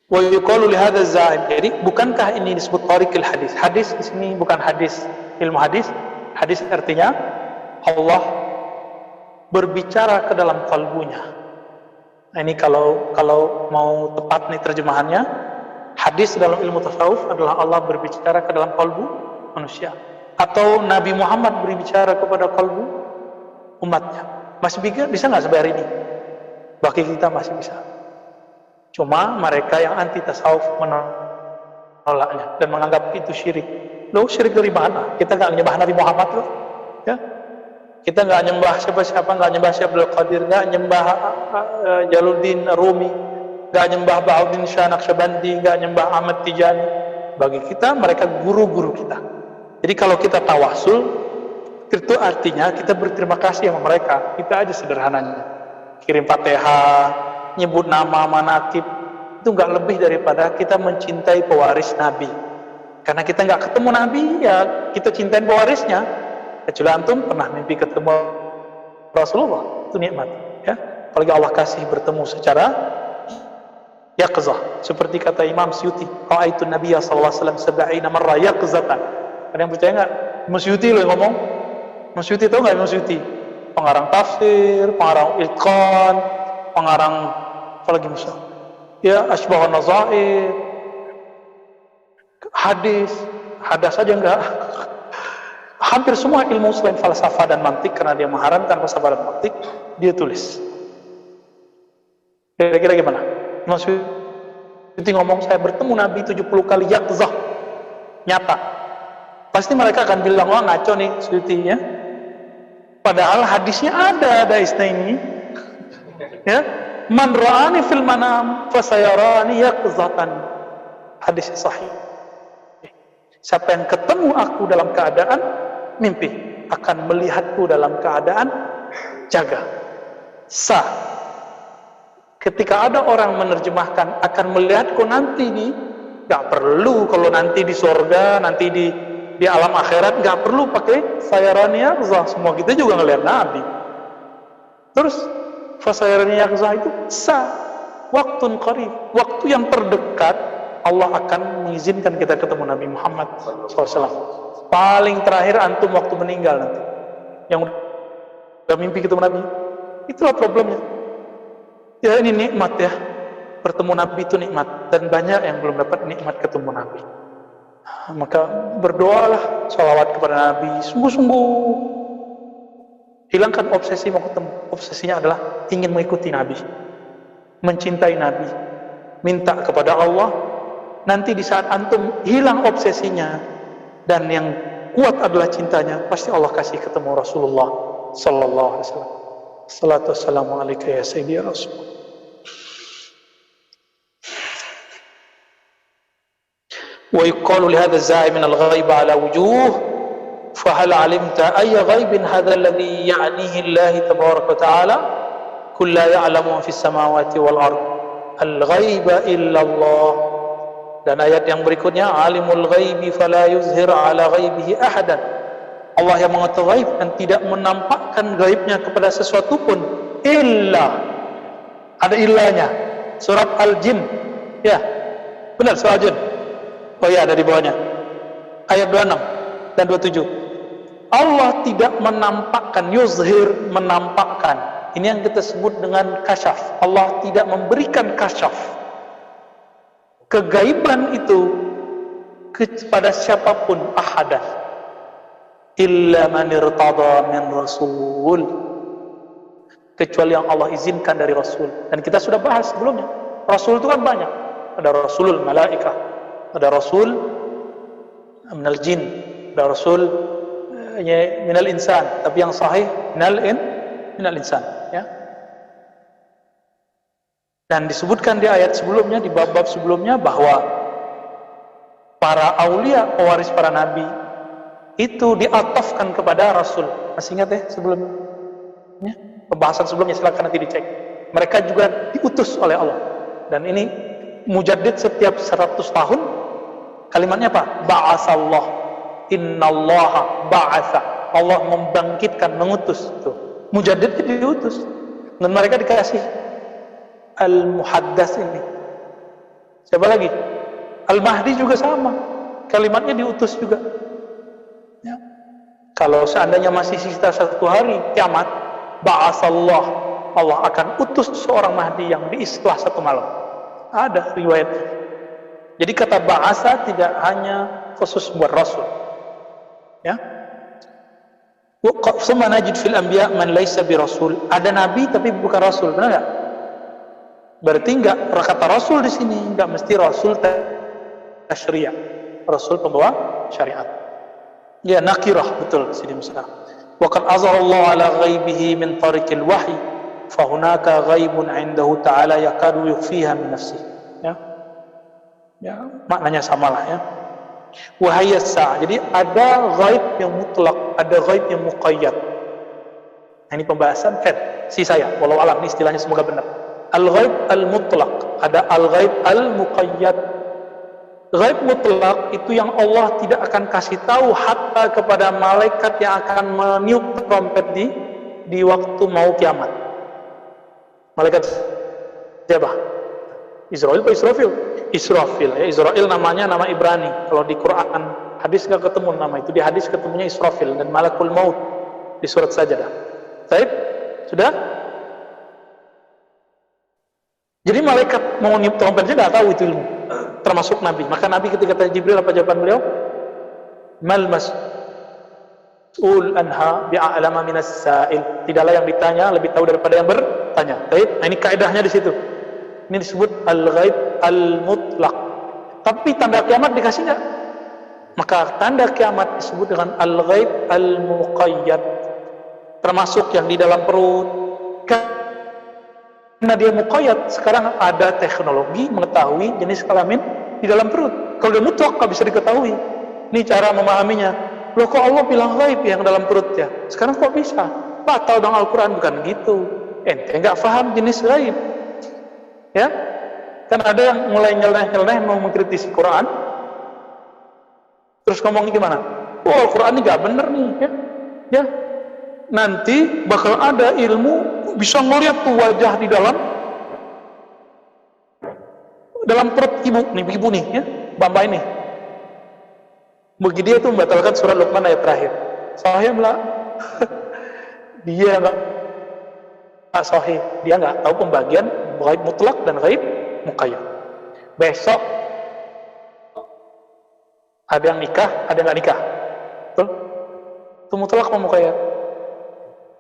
Wa yuqalu li hadza zaim. Jadi bukankah ini disebut tariqil hadis? Hadis di sini bukan hadis ilmu hadis. Hadis artinya Allah berbicara ke dalam kalbunya. Nah, ini kalau mau tepat nih terjemahannya, hadis dalam ilmu tasawuf adalah Allah berbicara ke dalam kalbu manusia, atau Nabi Muhammad berbicara kepada kalbu umatnya. Masih bisa nggak sampai hari ini? Bagi kita masih bisa. Cuma mereka yang anti tasawuf menolaknya dan menganggap itu syirik. Loh, syirik dari mana? Kita nggak menyembah Nabi Muhammad loh. Ya, kita nggak nyembah siapa-siapa, nggak nyembah Syekh Abdul Qadir, nggak nyembah Jaluddin Rumi, nggak nyembah Ba'uddin Shah Naqsyabandi, nggak nyembah Ahmad Tijani. Bagi kita mereka guru-guru kita. Jadi kalau kita tawasul, itu artinya kita berterima kasih sama mereka. Kita aja sederhananya kirim Fatihah, nyebut nama, manaqib, itu nggak lebih daripada kita mencintai pewaris Nabi. Karena kita nggak ketemu Nabi, ya kita cintain pewarisnya. Kecuali antum pernah mimpi ketemu Rasulullah, itu nikmat. Ya, apalagi Allah kasih bertemu secara yaqzah, seperti kata Imam Suyuti, ra'aitu Nabiyya sallallahu alaihi wasallam 70 marra yaqzatan. Ada yang percaya nggak? Imam Suyuti loh yang ngomong. Imam Suyuti tahu nggak Imam Suyuti? Pengarang tafsir, pengarang Itqan, pengarang apa lagi misal? Ya, asbahun nazair, hadis, hadas saja enggak. Hampir semua ilmu selain falsafah dan mantik, karena dia mengharamkan falsafah dan mantik, dia tulis. Kira-kira gimana? Maksudnya ngomong saya bertemu Nabi 70 kali yaqzah, nyata. Pasti mereka akan bilang, wah ngaco nih Suyuti ya. Padahal hadisnya ada isna ini. Ya, man ra'ani fil manam fasayarani yaqzatan. Hadis sahih. Siapa yang ketemu aku dalam keadaan mimpi, akan melihatku dalam keadaan jaga. Sah. Ketika ada orang menerjemahkan akan melihatku nanti nih, gak perlu kalau nanti di surga, nanti di alam akhirat, gak perlu pakai sayarani yaqzah. Semua kita juga ngelihat Nabi. Terus fasayarani yaqzah itu sah, waktun qarib, waktu yang terdekat Allah akan mengizinkan kita ketemu Nabi Muhammad SAW. Paling terakhir antum waktu meninggal nanti, yang udah mimpi ketemu Nabi. Itulah problemnya. Ya, ini nikmat ya, bertemu Nabi itu nikmat, dan banyak yang belum dapat nikmat ketemu Nabi. Maka berdoalah, sholawat kepada Nabi, sungguh-sungguh. Hilangkan obsesi mau ketemu. Obsesinya adalah ingin mengikuti Nabi, mencintai Nabi, minta kepada Allah. Nanti di saat antum hilang obsesinya dan yang kuat adalah cintanya, pasti Allah kasih ketemu Rasulullah sallallahu alaihi wasallam. Salatu wassalamu alaika ya sayyidi ya Rasul. Wa yuqalu li hadha az-za'i min al-ghaib ala wujuh fa hal 'alimta ay ghaibin hadha alladhi ya'nihi Allah tabaraka wa ta'ala kull la ya'lamu fi as-samawati wal ard al-ghaiba illa Allah. Dan ayat yang berikutnya, alimul ghaibi fala yuzhir ala ghaibihi ahadan. Allah yang mengetahui ghaib dan tidak menampakkan gaibnya kepada sesuatu pun illa. Ada illanya. Surat Al-Jin. Ya. Benar, surat Al-Jin. Oh ya, ada di bawahnya. Ayat 26 dan 27. Allah tidak menampakkan, yuzhir, menampakkan. Ini yang kita sebut dengan kasyaf. Allah tidak memberikan kasyaf, kegaiban itu kepada siapapun, ahadah, illa man irtada min rasul, kecuali yang Allah izinkan dari Rasul. Dan kita sudah bahas sebelumnya, Rasul itu kan banyak. Ada Rasulul Malaikah, ada Rasul minal jin, ada Rasul minal insan, tapi yang sahih minal insan ya. Dan disebutkan di ayat sebelumnya, di bab-bab sebelumnya, bahwa para aulia, pewaris para nabi, itu diatafkan kepada Rasul. Masih ingat ya sebelumnya? Pembahasan sebelumnya, silakan nanti dicek. Mereka juga diutus oleh Allah. Dan ini mujaddid setiap 100 tahun, kalimatnya apa? Ba'asallah, innallaha ba'asa. Allah membangkitkan, mengutus. Tuh. Mujaddid itu diutus. Dan mereka dikasih Al-Muhaddas ini. Siapa lagi? Al-Mahdi juga sama. Kalimatnya diutus juga. Ya. Kalau seandainya masih sisa 1 hari kiamat, ba'asallah, Allah akan utus seorang Mahdi yang diislah 1 malam. Ada riwayat. Jadi kata ba'asa tidak hanya khusus buat Rasul. Ya. Summa najid fil anbiya man laysa bi rasul. Ada nabi tapi bukan rasul, benar enggak? Berarti enggak kata Rasul di sini enggak mesti Rasul tasyri', Rasul pembawa syariat. Ya, nakirah betul sini misalnya. Wa qad azhara Allah ala ghaibihi min tariqil wahyi, fa hunaka ghaibun 'indahu ta'ala yakadu yukhfiha min nafsihi. Ya. Ya, maknanya samalah ya. Wa hayya sa'. Jadi ada ghaib yang mutlak, ada ghaib yang muqayyad. Nah, ini pembahasan si saya, walau alam, ini istilahnya semoga benar. Al-ghaib al-mutlaq, ada al-ghaib al-muqayyad. Ghaib mutlak itu yang Allah tidak akan kasih tahu hatta kepada malaikat yang akan meniup trompet di waktu mau kiamat. Malaikat siapa? Israel atau Israfil? Israfil ya. Israel namanya nama Ibrani. Kalau di Quran hadis nggak ketemu nama itu. Di hadis ketemunya Israfil dan Malakul Maut di surat Sajadah. Baik, sudah? Jadi malaikat mau tolong saja nggak tahu itu ilmu, termasuk Nabi. Maka Nabi ketika tanya Jibril, apa jawaban beliau? Mal mas'ul anha bi'a'lama minas sa'il. Tidaklah yang ditanya lebih tahu daripada yang bertanya. Baik, nah ini kaidahnya di situ. Ini disebut al-ghaib al-mutlaq. Tapi tanda kiamat dikasih nggak? Maka tanda kiamat disebut dengan al-ghaib al-muqayyad, termasuk yang di dalam perut. Karena dia muqayyad, sekarang ada teknologi mengetahui jenis kelamin di dalam perut. Kalau dia mutlak nggak bisa diketahui. Ini cara memahaminya. Loh, kok Allah bilang ghaib yang dalam perutnya? Sekarang kok bisa? Batal dong Al-Quran. Bukan gitu. Ente nggak paham jenis ghaib. Ya, kan ada yang mulai nyeleneh-nyeleneh mau mengkritisi Quran, terus ngomongnya gimana? Oh, Al-Quran ini nggak bener nih, ya. Nanti bakal ada ilmu bisa ngeliat tuh wajah di dalam perut ibu nih, ya, Bamba ini. Bagi dia itu membatalkan surat Luqman ayat terakhir. Sahih lah. Dia nggak sahih. Dia nggak tahu pembagian ghaib mutlak dan ghaib muqayyad. Besok ada yang nikah, ada yang nggak nikah. Betul? Itu mutlak atau muqayyad?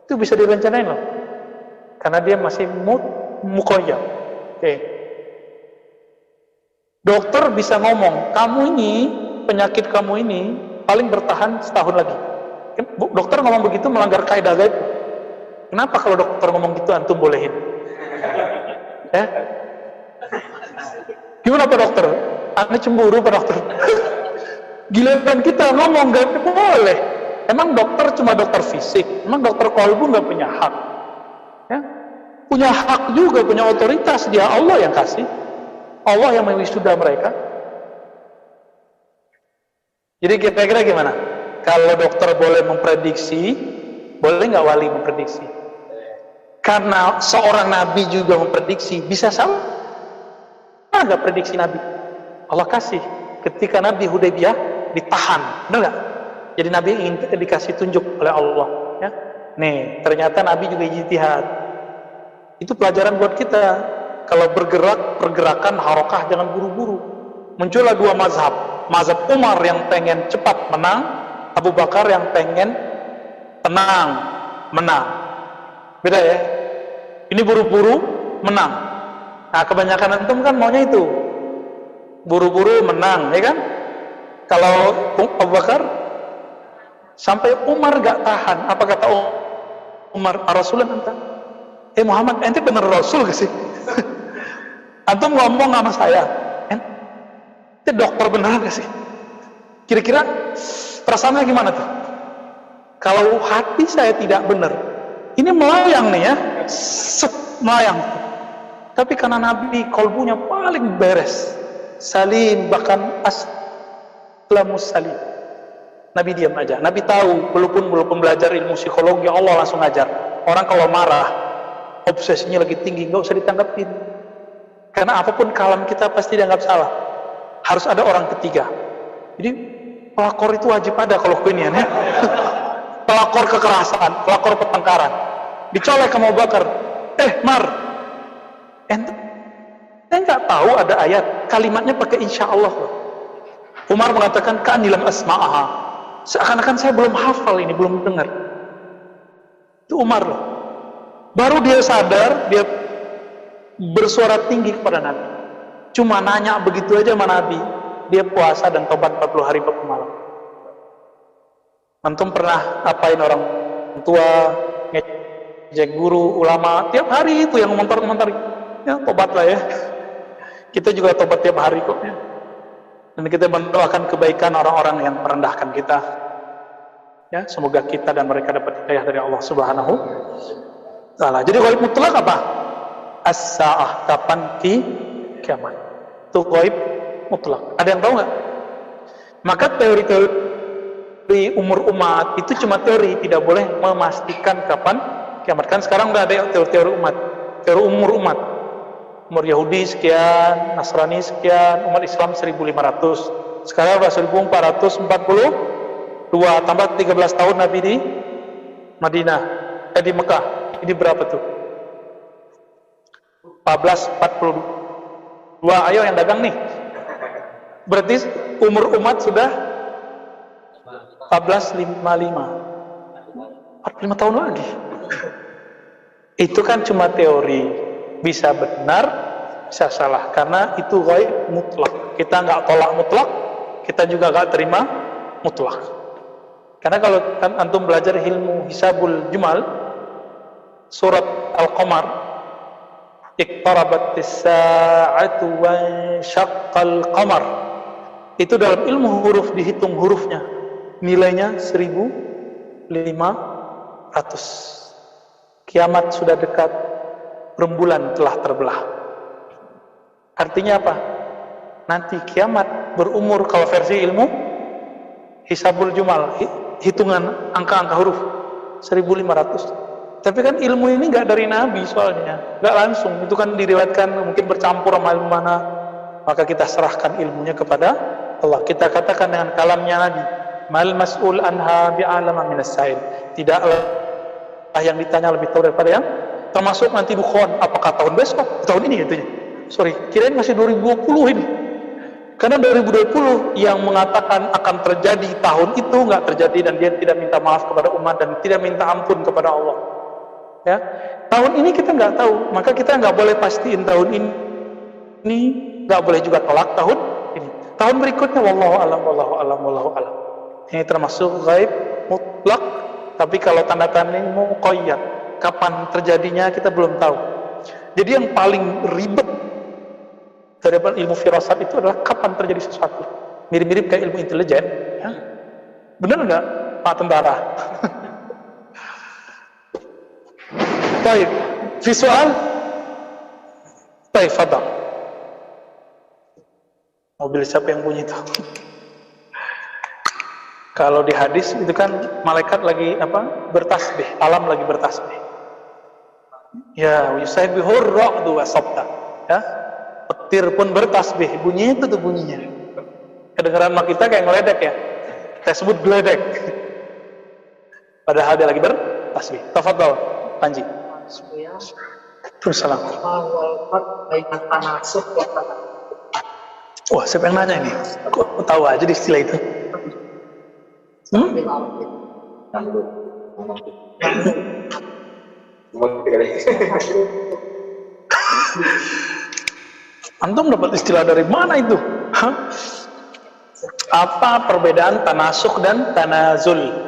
Itu bisa direncanain loh. Karena dia masih muqayyad. Oke. Dokter bisa ngomong, kamu ini, penyakit kamu ini paling bertahan setahun lagi. Dokter ngomong begitu melanggar kaidah gaib. Kenapa kalau dokter ngomong gitu antum bolehin? Ya? Gimana Pak Dokter? Anda cemburu Pak Dokter? Giliran kita ngomong gaib boleh. Emang dokter cuma dokter fisik? Emang dokter kolbu nggak punya hak? Ya? Punya hak juga, punya otoritas. Dia Allah yang kasih. Allah yang mewisuda mereka. Jadi kira-kira gimana? Kalau dokter boleh memprediksi, boleh nggak wali memprediksi? Karena seorang nabi juga memprediksi, bisa salah nggak prediksi nabi? Allah kasih. Ketika Nabi Hudaybiyah ditahan, benar nggak? Jadi nabi ingin dikasih tunjuk oleh Allah. Ya? Nih, ternyata nabi juga ijtihad. Itu pelajaran buat kita. Kalau bergerak, pergerakan harokah jangan buru-buru. Muncullah dua mazhab. Mazhab Umar yang pengen cepat menang, Abu Bakar yang pengen tenang menang. Beda ya. Ini buru-buru menang. Nah, kebanyakan antum kan maunya itu. Buru-buru menang, ya kan? Kalau Abu Bakar sampai Umar gak tahan. Apa kata Umar? Rasulullah entah. Muhammad, ente bener Rasul gak sih? Antum ngomong sama saya, ente dokter beneran gak sih? Kira-kira perasaannya gimana tuh? Kalau hati saya tidak benar, ini melayang nih ya, melayang. Tapi karena Nabi kolbunya paling beres, salim, bahkan aslamus salim. Nabi diam aja. Nabi tahu, belum belajar ilmu psikologi, Allah langsung ajar. Orang kalau marah, obsesinya lagi tinggi, nggak usah ditanggapin. Karena apapun kalam kita pasti dianggap salah. Harus ada orang ketiga. Jadi pelakor itu wajib ada kalau kunian ya. Pelakor kekerasan, pelakor pertengkaran. Dicolek sama Abu Bakar. Mar, ente nggak tahu ada ayat kalimatnya pakai insya Allah loh. Umar mengatakan kanilam asma'aha. Seakan-akan saya belum hafal ini, belum dengar. Itu Umar loh. Baru dia sadar, dia bersuara tinggi kepada Nabi. Cuma nanya begitu aja sama Nabi. Dia puasa dan tobat 40 hari 40 malam. Antum pernah apain orang tua, ngejek guru, ulama, tiap hari itu yang ngomentar-ngomentar. Ya, tobat lah ya. Kita juga tobat tiap hari kok ya. Dan kita mendoakan kebaikan orang-orang yang merendahkan kita. Ya, semoga kita dan mereka dapat hidayah dari Allah Subhanahu wa taala. Jadi ghaib mutlak apa? As-sa'ah, kapan kiamat. Itu ghaib mutlak. Ada yang tahu nggak? Maka teori umur umat itu cuma teori, tidak boleh memastikan kapan kiamat. Kan sekarang udah ada teori umat, teori umur umat. Umur Yahudi sekian, Nasrani sekian, umat Islam 1500. Sekarang udah 1442, tambah 13 tahun Nabi di Madinah, di Mekah. Ini berapa tuh? 1442. Ayo yang dagang nih. Berarti umur umat sudah 1455. 45 tahun lagi. Itu kan cuma teori, bisa benar, bisa salah, karena itu ghaib mutlak. Kita nggak tolak mutlak, kita juga nggak terima mutlak. Karena kalau kan antum belajar ilmu hisabul jumal, surat Al-Qamar, iqtarabatis sa'atu wa syaqqal qamar, itu dalam ilmu huruf dihitung hurufnya, nilainya 1500. Kiamat sudah dekat, rembulan telah terbelah. Artinya apa? Nanti kiamat berumur, kalau versi ilmu hisabul jumal, hitungan angka-angka huruf 1500. Tapi kan ilmu ini nggak dari Nabi, soalnya nggak langsung, itu kan diriwayatkan, mungkin bercampur sama ilmu mana, maka kita serahkan ilmunya kepada Allah. Kita katakan dengan kalamnya Nabi, mal mas'ul anha bi'alama minas sa'il, tidaklah yang ditanya lebih tahu daripada yang, termasuk nanti bukhon, apakah tahun besok, tahun ini itunya. Sorry, kirain masih 2020 ini. Karena 2020 yang mengatakan akan terjadi tahun itu nggak terjadi, dan dia tidak minta maaf kepada umat dan tidak minta ampun kepada Allah. Ya, tahun ini kita nggak tahu, maka kita nggak boleh pastiin tahun ini, nggak boleh juga tolak tahun ini. Tahun berikutnya, wallahu alam, wallahu alam, wallahu alam. Ini termasuk ghaib mutlak. Tapi kalau tanda-tanda ini muqayyad, kapan terjadinya kita belum tahu. Jadi yang paling ribet daripada ilmu firasat itu adalah kapan terjadi sesuatu. Mirip-mirip kayak ilmu intelijen, ya? Benar nggak, Pak Tentara? Baik, visual. Baik, fadal. Mobil siapa yang bunyi itu? Kalau di hadis itu kan malaikat lagi apa? Bertasbih, alam lagi bertasbih. Ya, yusabbihur ra'du wa sabta. Ya. Petir pun bertasbih, bunyinya itu tuh bunyinya. Kedengaran mak kita kayak ngeledek ya. Kita sebut geledek. Padahal dia lagi bertasbih. Tafadhol, Panji. Terus salam. Wah, siapa yang nanya ini? Kok tahu aja di istilah itu? Antum dapat istilah dari mana itu? Hah? Apa perbedaan tanasukh dan tanazul?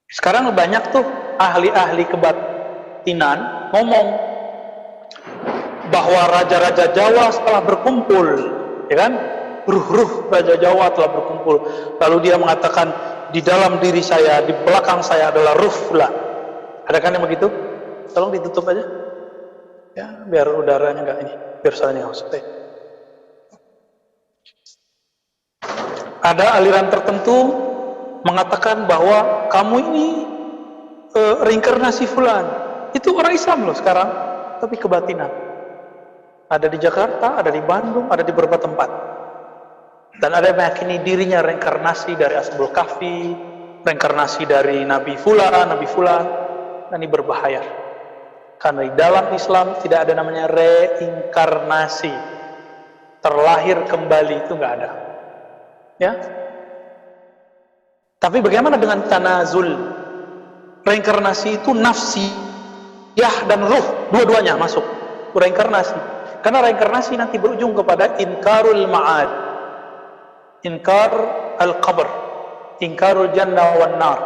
Sekarang banyak tuh ahli-ahli kebatinan ngomong bahwa raja-raja Jawa setelah berkumpul, ya kan? Ruh-ruh Raja Jawa telah berkumpul. Lalu dia mengatakan, di dalam diri saya, di belakang saya adalah ruh fulan. Ada kan yang begitu? Tolong ditutup aja. Ya, biar udaranya enggak ini, biar suaranya nggak. Ada aliran tertentu mengatakan bahwa kamu ini reinkarnasi fulan. Itu orang Islam loh sekarang, tapi kebatinan. Ada di Jakarta, ada di Bandung, ada di beberapa tempat. Dan ada yang meyakini dirinya reinkarnasi dari Ashabul Kahfi, reinkarnasi dari Nabi Fulan, dan ini berbahaya. Karena di dalam Islam tidak ada namanya reinkarnasi. Terlahir kembali itu nggak ada. Ya. Tapi bagaimana dengan tanazul? Reinkarnasi itu nafsi, yah dan ruh, dua-duanya masuk. Reinkarnasi. Karena reinkarnasi nanti berujung kepada inkarul ma'ad. Inkar al-qabr, inkarul jannah wan nar.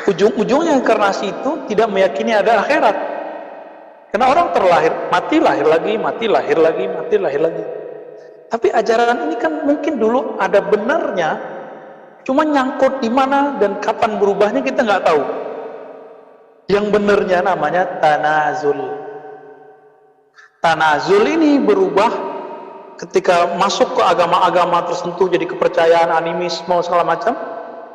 Ujung-ujungnya inkarnasi itu tidak meyakini ada akhirat. Karena orang terlahir, mati lahir lagi, mati lahir lagi, mati lahir lagi. Tapi ajaran ini kan mungkin dulu ada benarnya, cuma nyangkut di mana dan kapan berubahnya kita nggak tahu. Yang benarnya namanya tanazul. Tanazul ini berubah ketika masuk ke agama-agama tertentu, jadi kepercayaan, animisme, segala macam,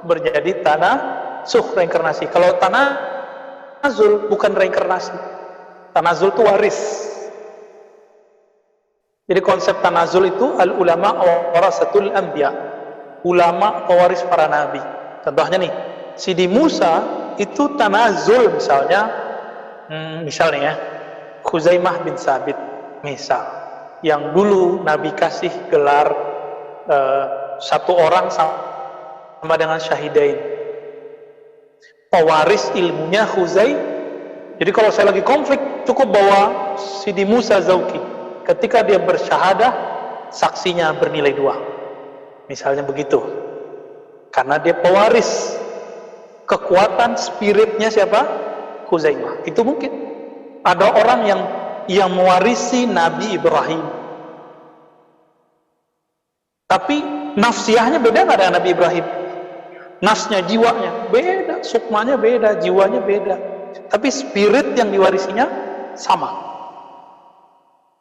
berjadi tanasukh, reinkarnasi. Kalau tanazul bukan reinkarnasi. Tanazul itu waris. Jadi konsep tanazul itu al-ulama warasatul anbiya. Ulama pewaris para nabi. Contohnya nih, Sidi Musa itu tanazul misalnya Misalnya ya, Khuzaimah bin Sabit, misal, yang dulu Nabi kasih gelar satu orang sama dengan syahidain, pewaris ilmunya Khuzai. Jadi kalau saya lagi konflik, cukup bawa Sidi Musa Zauki, ketika dia bersyahadah, saksinya bernilai 2, misalnya begitu, karena dia pewaris kekuatan spiritnya siapa? Khuzaimah. Itu mungkin ada orang yang mewarisi Nabi Ibrahim, tapi nafsiyahnya beda nggak dengan Nabi Ibrahim? Nafsnya, jiwanya beda, sukmanya beda, jiwanya beda, tapi spirit yang diwarisinya sama.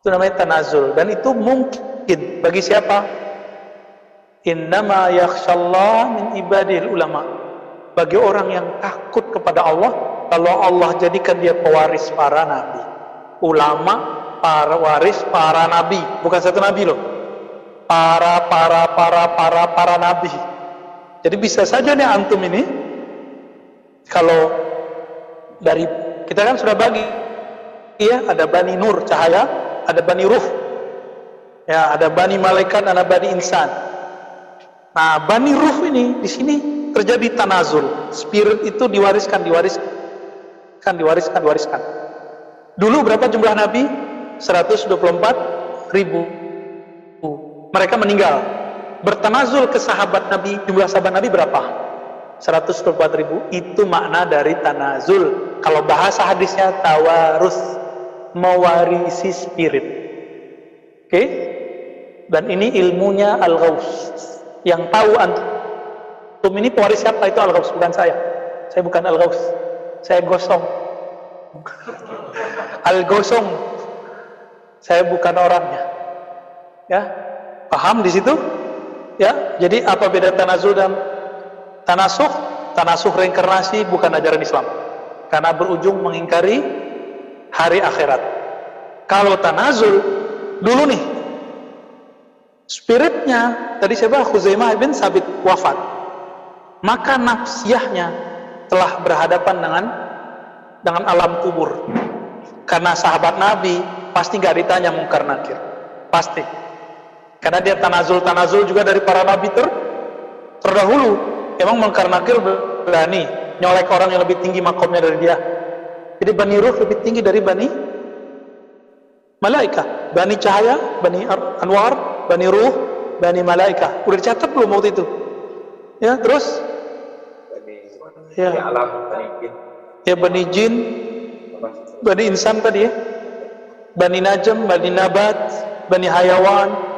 Itu namanya tanazul, dan itu mungkin bagi siapa? Innama yakhshallah min ibadil ulama, bagi orang yang takut kepada Allah. Kalau Allah jadikan dia pewaris para nabi, ulama para waris para nabi, bukan satu nabi loh, para nabi. Jadi bisa saja nih antum ini, kalau dari kita kan sudah bagi, ya, ada Bani Nur cahaya, ada Bani Ruh, ya, ada Bani Malaikat, ada Bani Insan. Nah, Bani Ruh ini di sini terjadi tanazul, spirit itu diwariskan. Dulu berapa jumlah nabi? 124.000. Mereka meninggal. Bertanazul ke sahabat Nabi, jumlah sahabat Nabi berapa? 124.000. Itu makna dari tanazul. Kalau bahasa hadisnya tawarus, mewarisi spirit. Oke? Dan ini ilmunya Al-Ghaus. Yang tahu antum ini pewaris siapa? Itu Al-Ghaus, bukan saya. Saya bukan Al-Ghaus. Saya gosong. Al-Gosong. Saya bukan orangnya. Ya, paham di situ? Ya, jadi apa beda tanazul dan tanasuh? Tanasuh reinkarnasi bukan ajaran Islam, karena berujung mengingkari hari akhirat. Kalau tanazul, dulu nih, spiritnya tadi siapa? Khuzaimah bin Sabit wafat, maka nafsiyahnya telah berhadapan dengan alam kubur. Karena sahabat Nabi pasti nggak ditanya mungkar nakir, pasti. Karena dia tanazul juga dari para nabi terdahulu. Emang mungkar nakir berani nyolek orang yang lebih tinggi makomnya dari dia. Jadi Bani Ruh lebih tinggi dari Bani Malaikah, Bani Cahaya, Bani Anwar, Bani Ruh, Bani Malaikah. Udah dicatat belum waktu itu? Ya, terus ya, alam, Bani Jin. Ya, Bani Jin, Bani Insan tadi ya, Bani Najm, Bani Nabat, Bani Hayawan,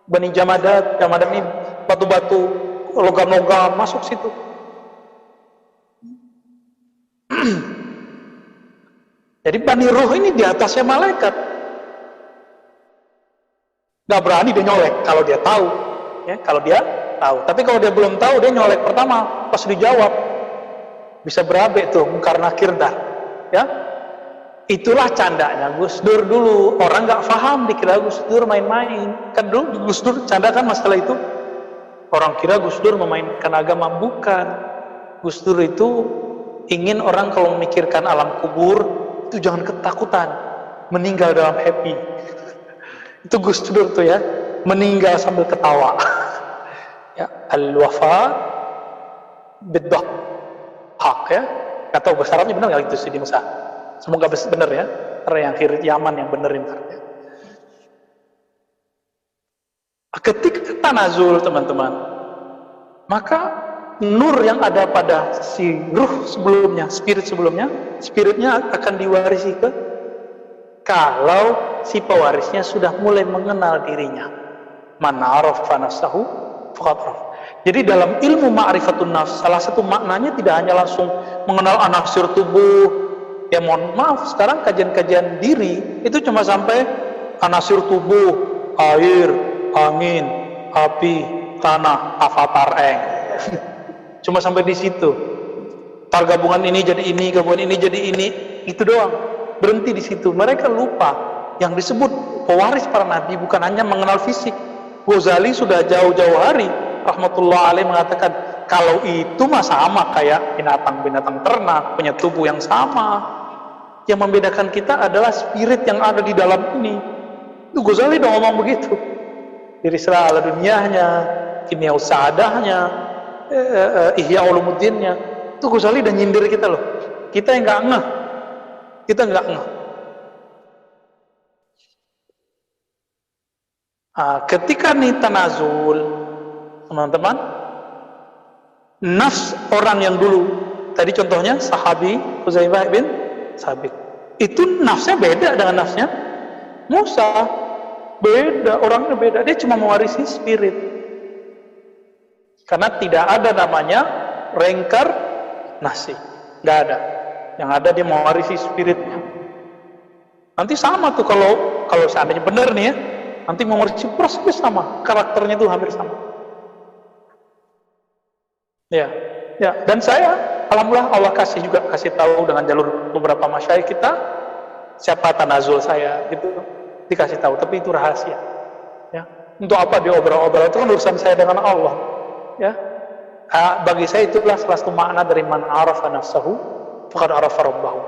Bani Jamadat. Jamadat ini batu-batu, logam-logam masuk situ. Jadi Bani Ruh ini di atasnya malaikat. Gak berani dia nyolek kalau dia tahu, ya, kalau dia tahu. Tapi kalau dia belum tahu, dia nyolek pertama, pas dijawab bisa berabe tuh mungkar nakir dah, ya. Itulah candanya Gus Dur dulu. Orang nggak paham dikira Gus Dur main-main. Kan dulu Gus Dur canda kan masalah itu. Orang kira Gus Dur memainkan agama, bukan. Gus Dur itu ingin orang kalau memikirkan alam kubur itu jangan ketakutan, meninggal dalam happy. Itu Gus Dur tuh ya, meninggal sambil ketawa. Ya, al-wafat bid-dhahak ya. Enggak tahu bahasa Arabnya benar enggak itu Sidi Musa? Semoga benar ya. Karena yang kiri Yaman yang benerin ya. Ketika tanazul teman-teman, maka nur yang ada pada si ruh sebelumnya, spirit sebelumnya, spiritnya akan diwarisi ke, kalau si pewarisnya sudah mulai mengenal dirinya. Man arafa nafsahu faqad araf. Jadi dalam ilmu ma'rifatun nafs, salah satu maknanya tidak hanya langsung mengenal anasir tubuh. Ya mohon maaf, sekarang kajian-kajian diri itu cuma sampai anasir tubuh, air, angin, api, tanah, avatar cuma sampai di situ. Tar gabungan ini jadi ini, gabungan ini jadi ini, itu doang. Berhenti di situ. Mereka lupa yang disebut pewaris para nabi bukan hanya mengenal fisik. Ghazali sudah jauh-jauh hari rahmatullah alaih mengatakan kalau itu mah sama kayak binatang-binatang ternak, punya tubuh yang sama. Yang membedakan kita adalah spirit yang ada di dalam ini. Itu Ghazali udah ngomong begitu. Risala ala Dunyahnya, Kimia Sa'adahnya, Ihya Ulumuddinnya. Itu Ghazali udah nyindir kita loh. Kita yang nggak ngeh. Kita nggak ngeh. Ketika nih tanazul, teman-teman, nafs orang yang dulu, tadi contohnya sahabi Huzaifah bin Sabit, itu nafsnya beda dengan nafsnya Musa, beda, orangnya beda, dia cuma mewarisi spirit, karena tidak ada namanya reinkarnasi, nggak ada. Yang ada dia mewarisi spiritnya. Nanti sama tuh kalau seandainya benar nih ya, nanti mewarisi prosesnya sama, karakternya tuh hampir sama. Ya, dan saya alhamdulillah Allah kasih tahu dengan jalur beberapa masyayikh kita siapa tanazul saya, itu dikasih tahu, tapi itu rahasia. Ya, untuk apa dia obrol-obrol, itu kan urusan saya dengan Allah. Ya, bagi saya itulah salah satu makna dari man arafa nafsahu faqad arafa rabbahu.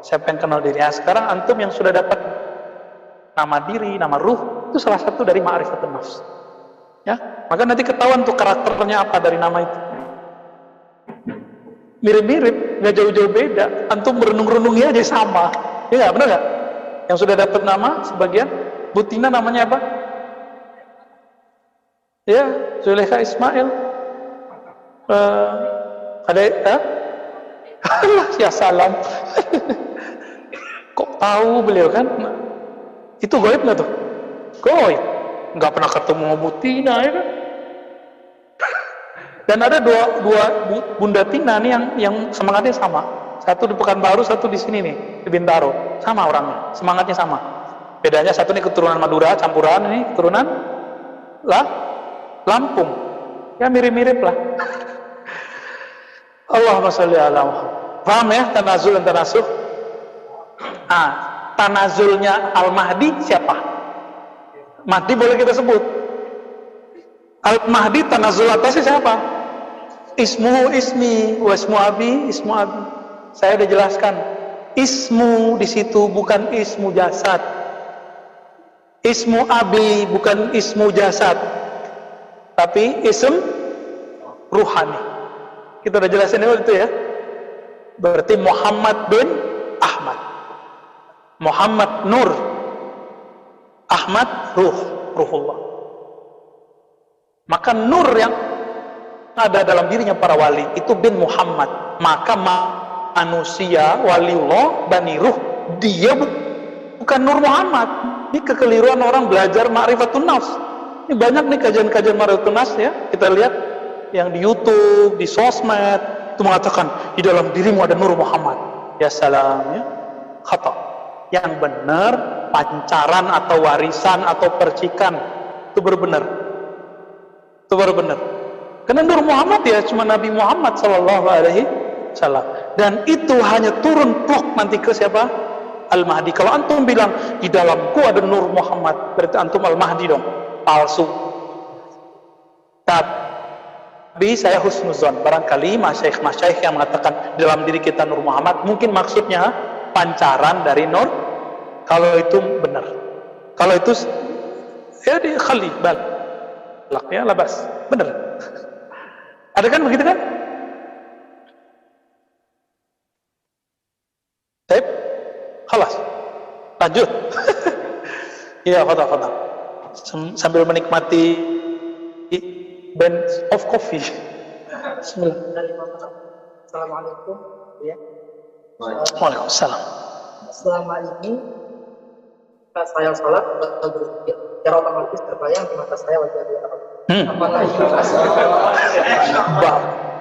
Siapa yang kenal dirinya. Sekarang antum yang sudah dapat nama diri, nama ruh, itu salah satu dari ma'rifatun nafs. Ya, maka nanti ketahuan tuh karakternya apa dari nama itu. Mirip-mirip, nggak jauh-jauh beda. Antum merenung-renungnya aja sama. Ya nggak, benar nggak? Yang sudah dapat nama sebagian, Butina namanya apa? Ya, Zulekha Ismail. Ada? Ya salam. Kok tahu beliau kan? Itu goib nggak tuh? Goib. Nggak pernah ketemu Butina ya kan? Dan ada dua Bunda Tina nih yang semangatnya sama. Satu di Pekanbaru, satu di sini nih, di Bintaro. Sama orangnya, semangatnya sama. Bedanya satu nih keturunan Madura, campuran, ini keturunan Lampung. Ya mirip-mirip lah. Allahumma sholli ala Muhammad. Paham ya tanazul dan tanasuh? Tanazulnya Al-Mahdi siapa? Mahdi boleh kita sebut. Al-Mahdi tanazul atasnya siapa? Ismu ismi, wasmu abi, ismu abi. Saya udah jelaskan. Ismu di situ bukan ismu jasad. Ismu abi bukan ismu jasad. Tapi ism ruhani. Kita udah jelasin itu ya. Berarti Muhammad bin Ahmad. Muhammad Nur. Ahmad ruhullah. Maka nur yang ada dalam dirinya para wali itu bin Muhammad. Maka manusia waliullah bani ruh, dia bukan Nur Muhammad. Ini kekeliruan orang belajar ma'rifatun nafs. Ini banyak nih kajian-kajian ma'rifatun nafs ya. Kita lihat yang di YouTube, di sosmed itu mengatakan di dalam dirimu ada Nur Muhammad. Ya salam ya. Khata. Yang benar pancaran atau warisan atau percikan itu benar. Itu baru benar. Karena Nur Muhammad ya cuma Nabi Muhammad sallallahu alaihi wasallam. Dan itu hanya turun plok nanti ke siapa? Al-Mahdi. Kalau antum bilang di dalamku ada Nur Muhammad, berarti antum Al-Mahdi dong. Palsu. Tapi saya husnuzon, barangkali masyaikh yang mengatakan di dalam diri kita Nur Muhammad, mungkin maksudnya pancaran dari Nur. Kalau itu benar. Kalau itu ya di khali bal. Ya labas, bener. Ada kan begitu kan? Baik, khalas. Lanjut. Iya, kata. Sambil menikmati band of coffee. Bismillah. Assalamualaikum. Ya. Waalaikumsalam. Selama ini saya sholat atau berzikir, secara otomatis terbayang di mata saya wajah dia. Apakah ini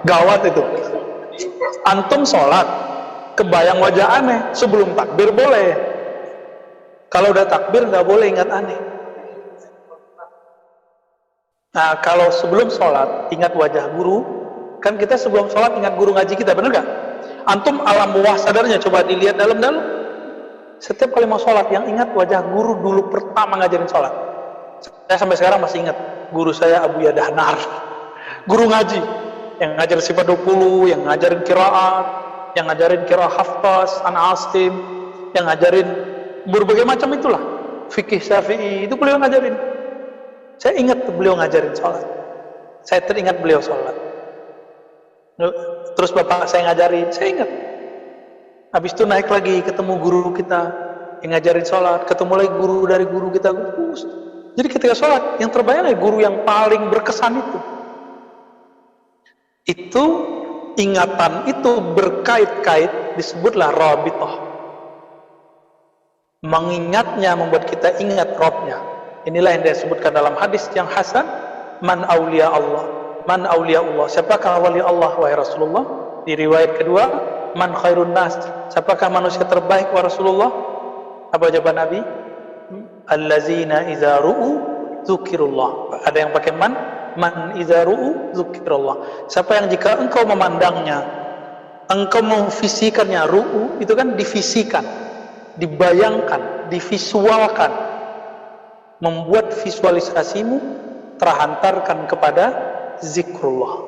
gawat itu? Antum sholat, kebayang wajah aneh sebelum takbir boleh. Kalau udah takbir nggak boleh ingat aneh. Nah, kalau sebelum sholat ingat wajah guru, kan kita sebelum sholat ingat guru ngaji kita, bener nggak? Antum alam bawah sadarnya coba dilihat dalam-dalam. Setiap kali mau sholat yang ingat wajah guru dulu pertama ngajarin sholat. Saya sampai sekarang masih ingat guru saya Abu Yadahnar, guru ngaji yang ngajar sifat 20, yang ngajarin qiraat, yang ngajarin qiraat Haftas, An Asim, yang ngajarin berbagai macam itulah. Fikih Syafi'i itu beliau ngajarin. Saya ingat beliau ngajarin sholat. Saya teringat beliau sholat. Terus bapak saya ngajarin, saya ingat. Habis itu naik lagi ketemu guru kita yang ngajarin sholat, ketemu lagi guru dari guru kita. Jadi ketika sholat yang terbayang guru yang paling berkesan itu ingatan itu berkait-kait disebutlah rabithah. Mengingatnya membuat kita ingat Rabbnya. Inilah yang disebutkan dalam hadis yang hasan, man aulia Allah, man aulia Allah. Siapakah wali Allah wahai Rasulullah? Di riwayat kedua, man khairun nas. Siapakah manusia terbaik wahai Rasulullah? Apa jawaban Nabi? Allazina idza ru'u dzukirullah. Ada yang pakai man idza ru'u dzukirullah. Siapa yang jika engkau memandangnya, engkau memfisikannya, ru'u itu kan divisikan, dibayangkan, divisualkan, membuat visualisasimu terhantarkan kepada zikrullah.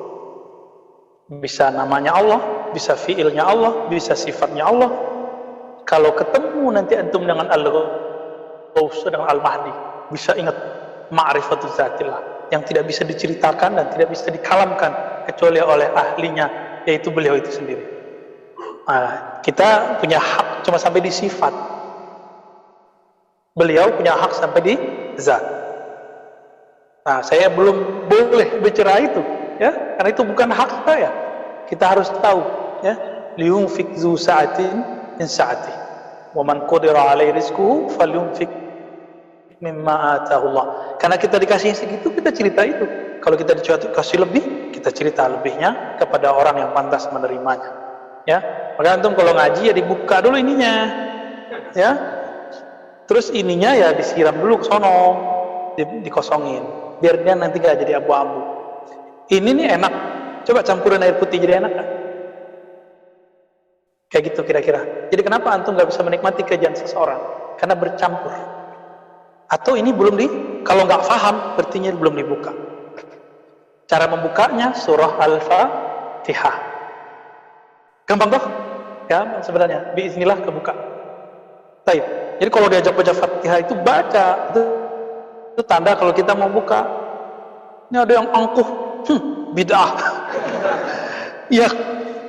Bisa namanya Allah, bisa fiilnya Allah, bisa sifatnya Allah. Kalau ketemu nanti antum dengan Al-Ghaus, dengan Al-Mahdi, bisa ingat ma'rifatul zatillah yang tidak bisa diceritakan dan tidak bisa dikalamkan kecuali oleh ahlinya, yaitu beliau itu sendiri. Kita punya hak cuma sampai di sifat, beliau punya hak sampai di zat. Saya belum boleh bicara itu, ya, karena itu bukan hak saya. Kita harus tahu, ya, liyunfik zu sa'atin min sa'ati, wa man qadira alaihi rizquhu falyunfik mimma atahu Allah. Karena kita dikasih segitu, kita cerita itu. Kalau kita dikasih lebih, kita cerita lebihnya kepada orang yang pantas menerimanya. Ya, maka antum kalau ngaji ya dibuka dulu ininya, ya, terus ininya ya disiram dulu ke sono, dikosongin, biar dia nanti gak jadi abu-abu. Ini nih enak, coba campurin air putih jadi enak kan? Kayak gitu kira-kira. Jadi kenapa antum gak bisa menikmati kajian seseorang? Karena bercampur. Atau ini belum kalau nggak paham, berarti belum dibuka. Cara membukanya surah Al-Fatihah. Gampang toh? Ya, sebenarnya biiznillah kebuka. Baik. Jadi kalau diajak baca Fatihah itu baca, itu tanda kalau kita mau buka. Ini ada yang angkuh, bid'ah. Ya,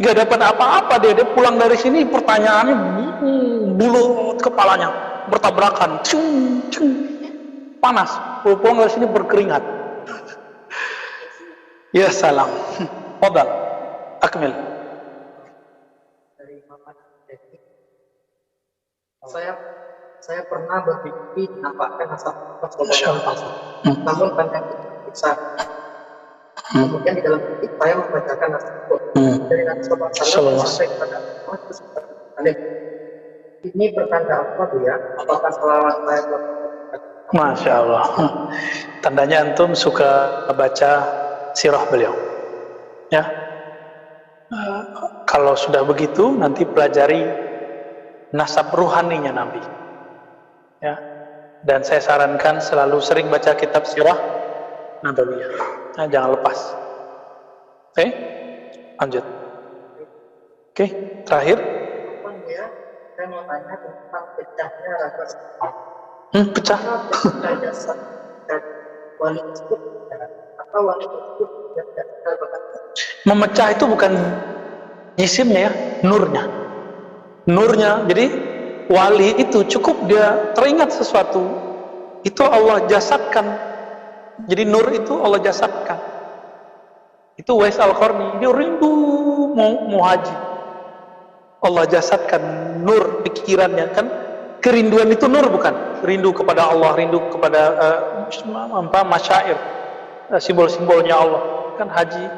nggak dapat apa-apa dia pulang dari sini pertanyaannya bulut kepalanya, bertabrakan, panas. Pulang dari sini berkeringat. Ya salam. Fadal, akmil. Saya pernah bermimpi dinampakkan asap Rasulullah, namun pandang besar. Kemudian di dalam mimpi saya membacakan asap dari Nabi Sallallahu sampai kepada Muhammad. Ini pertanda apa Bu ya? Apakah selawat saya? Masya Allah. Tandanya antum suka baca sirah beliau. Ya. Kalau sudah begitu nanti pelajari nasab ruhaninya Nabi, ya. Dan saya sarankan selalu sering baca kitab sirah Nabawiyah. Jangan lepas. Oke, lanjut. Oke, terakhir. Ya, saya mau tanya tentang pecahnya rasa. Pecah. Wali tersebut atau wali tersebut tidak memecah itu bukan jisimnya ya, nurnya. Jadi wali itu cukup dia teringat sesuatu, itu Allah jasadkan. Jadi nur itu Allah jasadkan. Itu Wais Al-Qarni, dia rindu mau haji, Allah jasadkan nur pikirannya kan. Kerinduan itu nur bukan? Rindu kepada Allah, rindu kepada masyair, simbol-simbolnya Allah. Kan haji,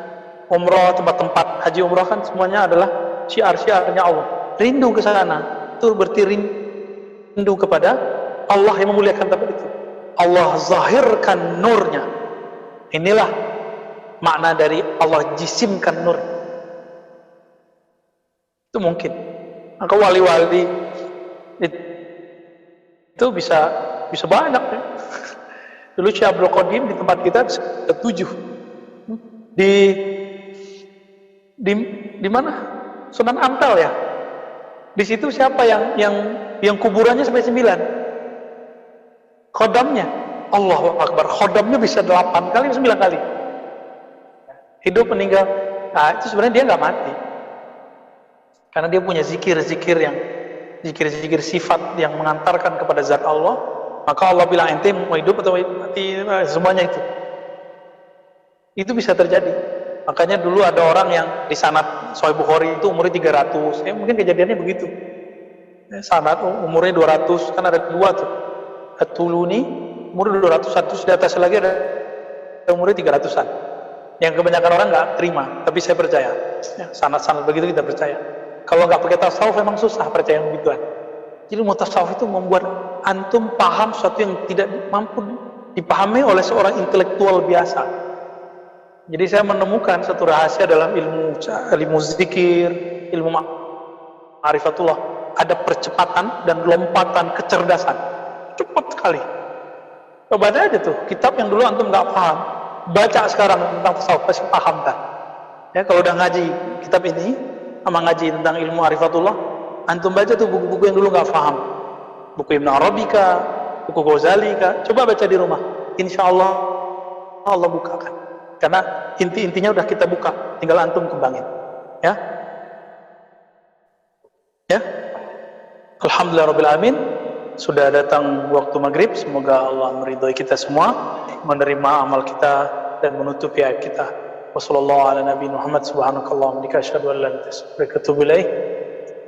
umrah, tempat-tempat haji umrah kan semuanya adalah syiar-syiarnya Allah. Rindu ke sana, itu berarti rindu kepada Allah yang memuliakan tempat itu. Allah zahirkan nurnya. Inilah makna dari Allah jisimkan nur. Itu mungkin. Maka wali-wali itu bisa banyak ya. Dulu Syekh Abdul Qadim di tempat kita 7 di mana? Sunan Ampel ya. Di situ siapa yang kuburannya sampai 9? Khodamnya. Allahu Akbar. Khodamnya bisa 8 kali, 9 kali. Hidup meninggal. Nah, itu sebenarnya dia nggak mati. Karena dia punya zikir-zikir sifat yang mengantarkan kepada zat Allah. Maka Allah bilang, ente mau hidup atau mati, semuanya itu. Itu bisa terjadi. Makanya dulu ada orang yang di sanad Sahih Bukhari itu umurnya 300. Mungkin kejadiannya begitu. Sanad umurnya 200, kan ada 2 tuh. At-Tuluni umurnya 201, di atas lagi ada umurnya 300-an. Yang kebanyakan orang nggak terima, tapi saya percaya. Sanad-sanad begitu kita percaya. Kalau nggak pakai tasawuf memang susah percaya yang begituan. Jadi mutasawuf itu membuat antum paham sesuatu yang tidak mampu dipahami oleh seorang intelektual biasa. Jadi saya menemukan satu rahasia dalam ilmu zikir, ilmu ma'rifatullah. Ada percepatan dan lompatan kecerdasan. Cepat sekali. Coba aja tuh, kitab yang dulu antum nggak paham, baca sekarang tentang tasawuf pasti paham kan? Ya, kalau udah ngaji kitab ini, sama ngaji tentang ilmu ma'rifatullah, antum baca tuh buku-buku yang dulu nggak paham. Buku Ibn Arabi kah, buku Ghazali kah, coba baca di rumah. Insya Allah Allah bukakan. Karena inti-intinya udah kita buka, tinggal antum kembangin. Ya. Ya. Alhamdulillahirabbil alamin. Sudah datang waktu maghrib. Semoga Allah meridhai kita semua, menerima amal kita dan menutupi aib kita. Wassallallahu ala nabi Muhammad subhanakallahumma wa bihamdika asyhadu an la ilaha illa anta astaghfiruka wa atubu ilaik.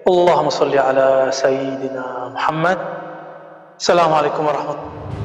Allahumma shalli ala sayyidina Muhammad. Assalamualaikum warahmatullahi wabarakatuh.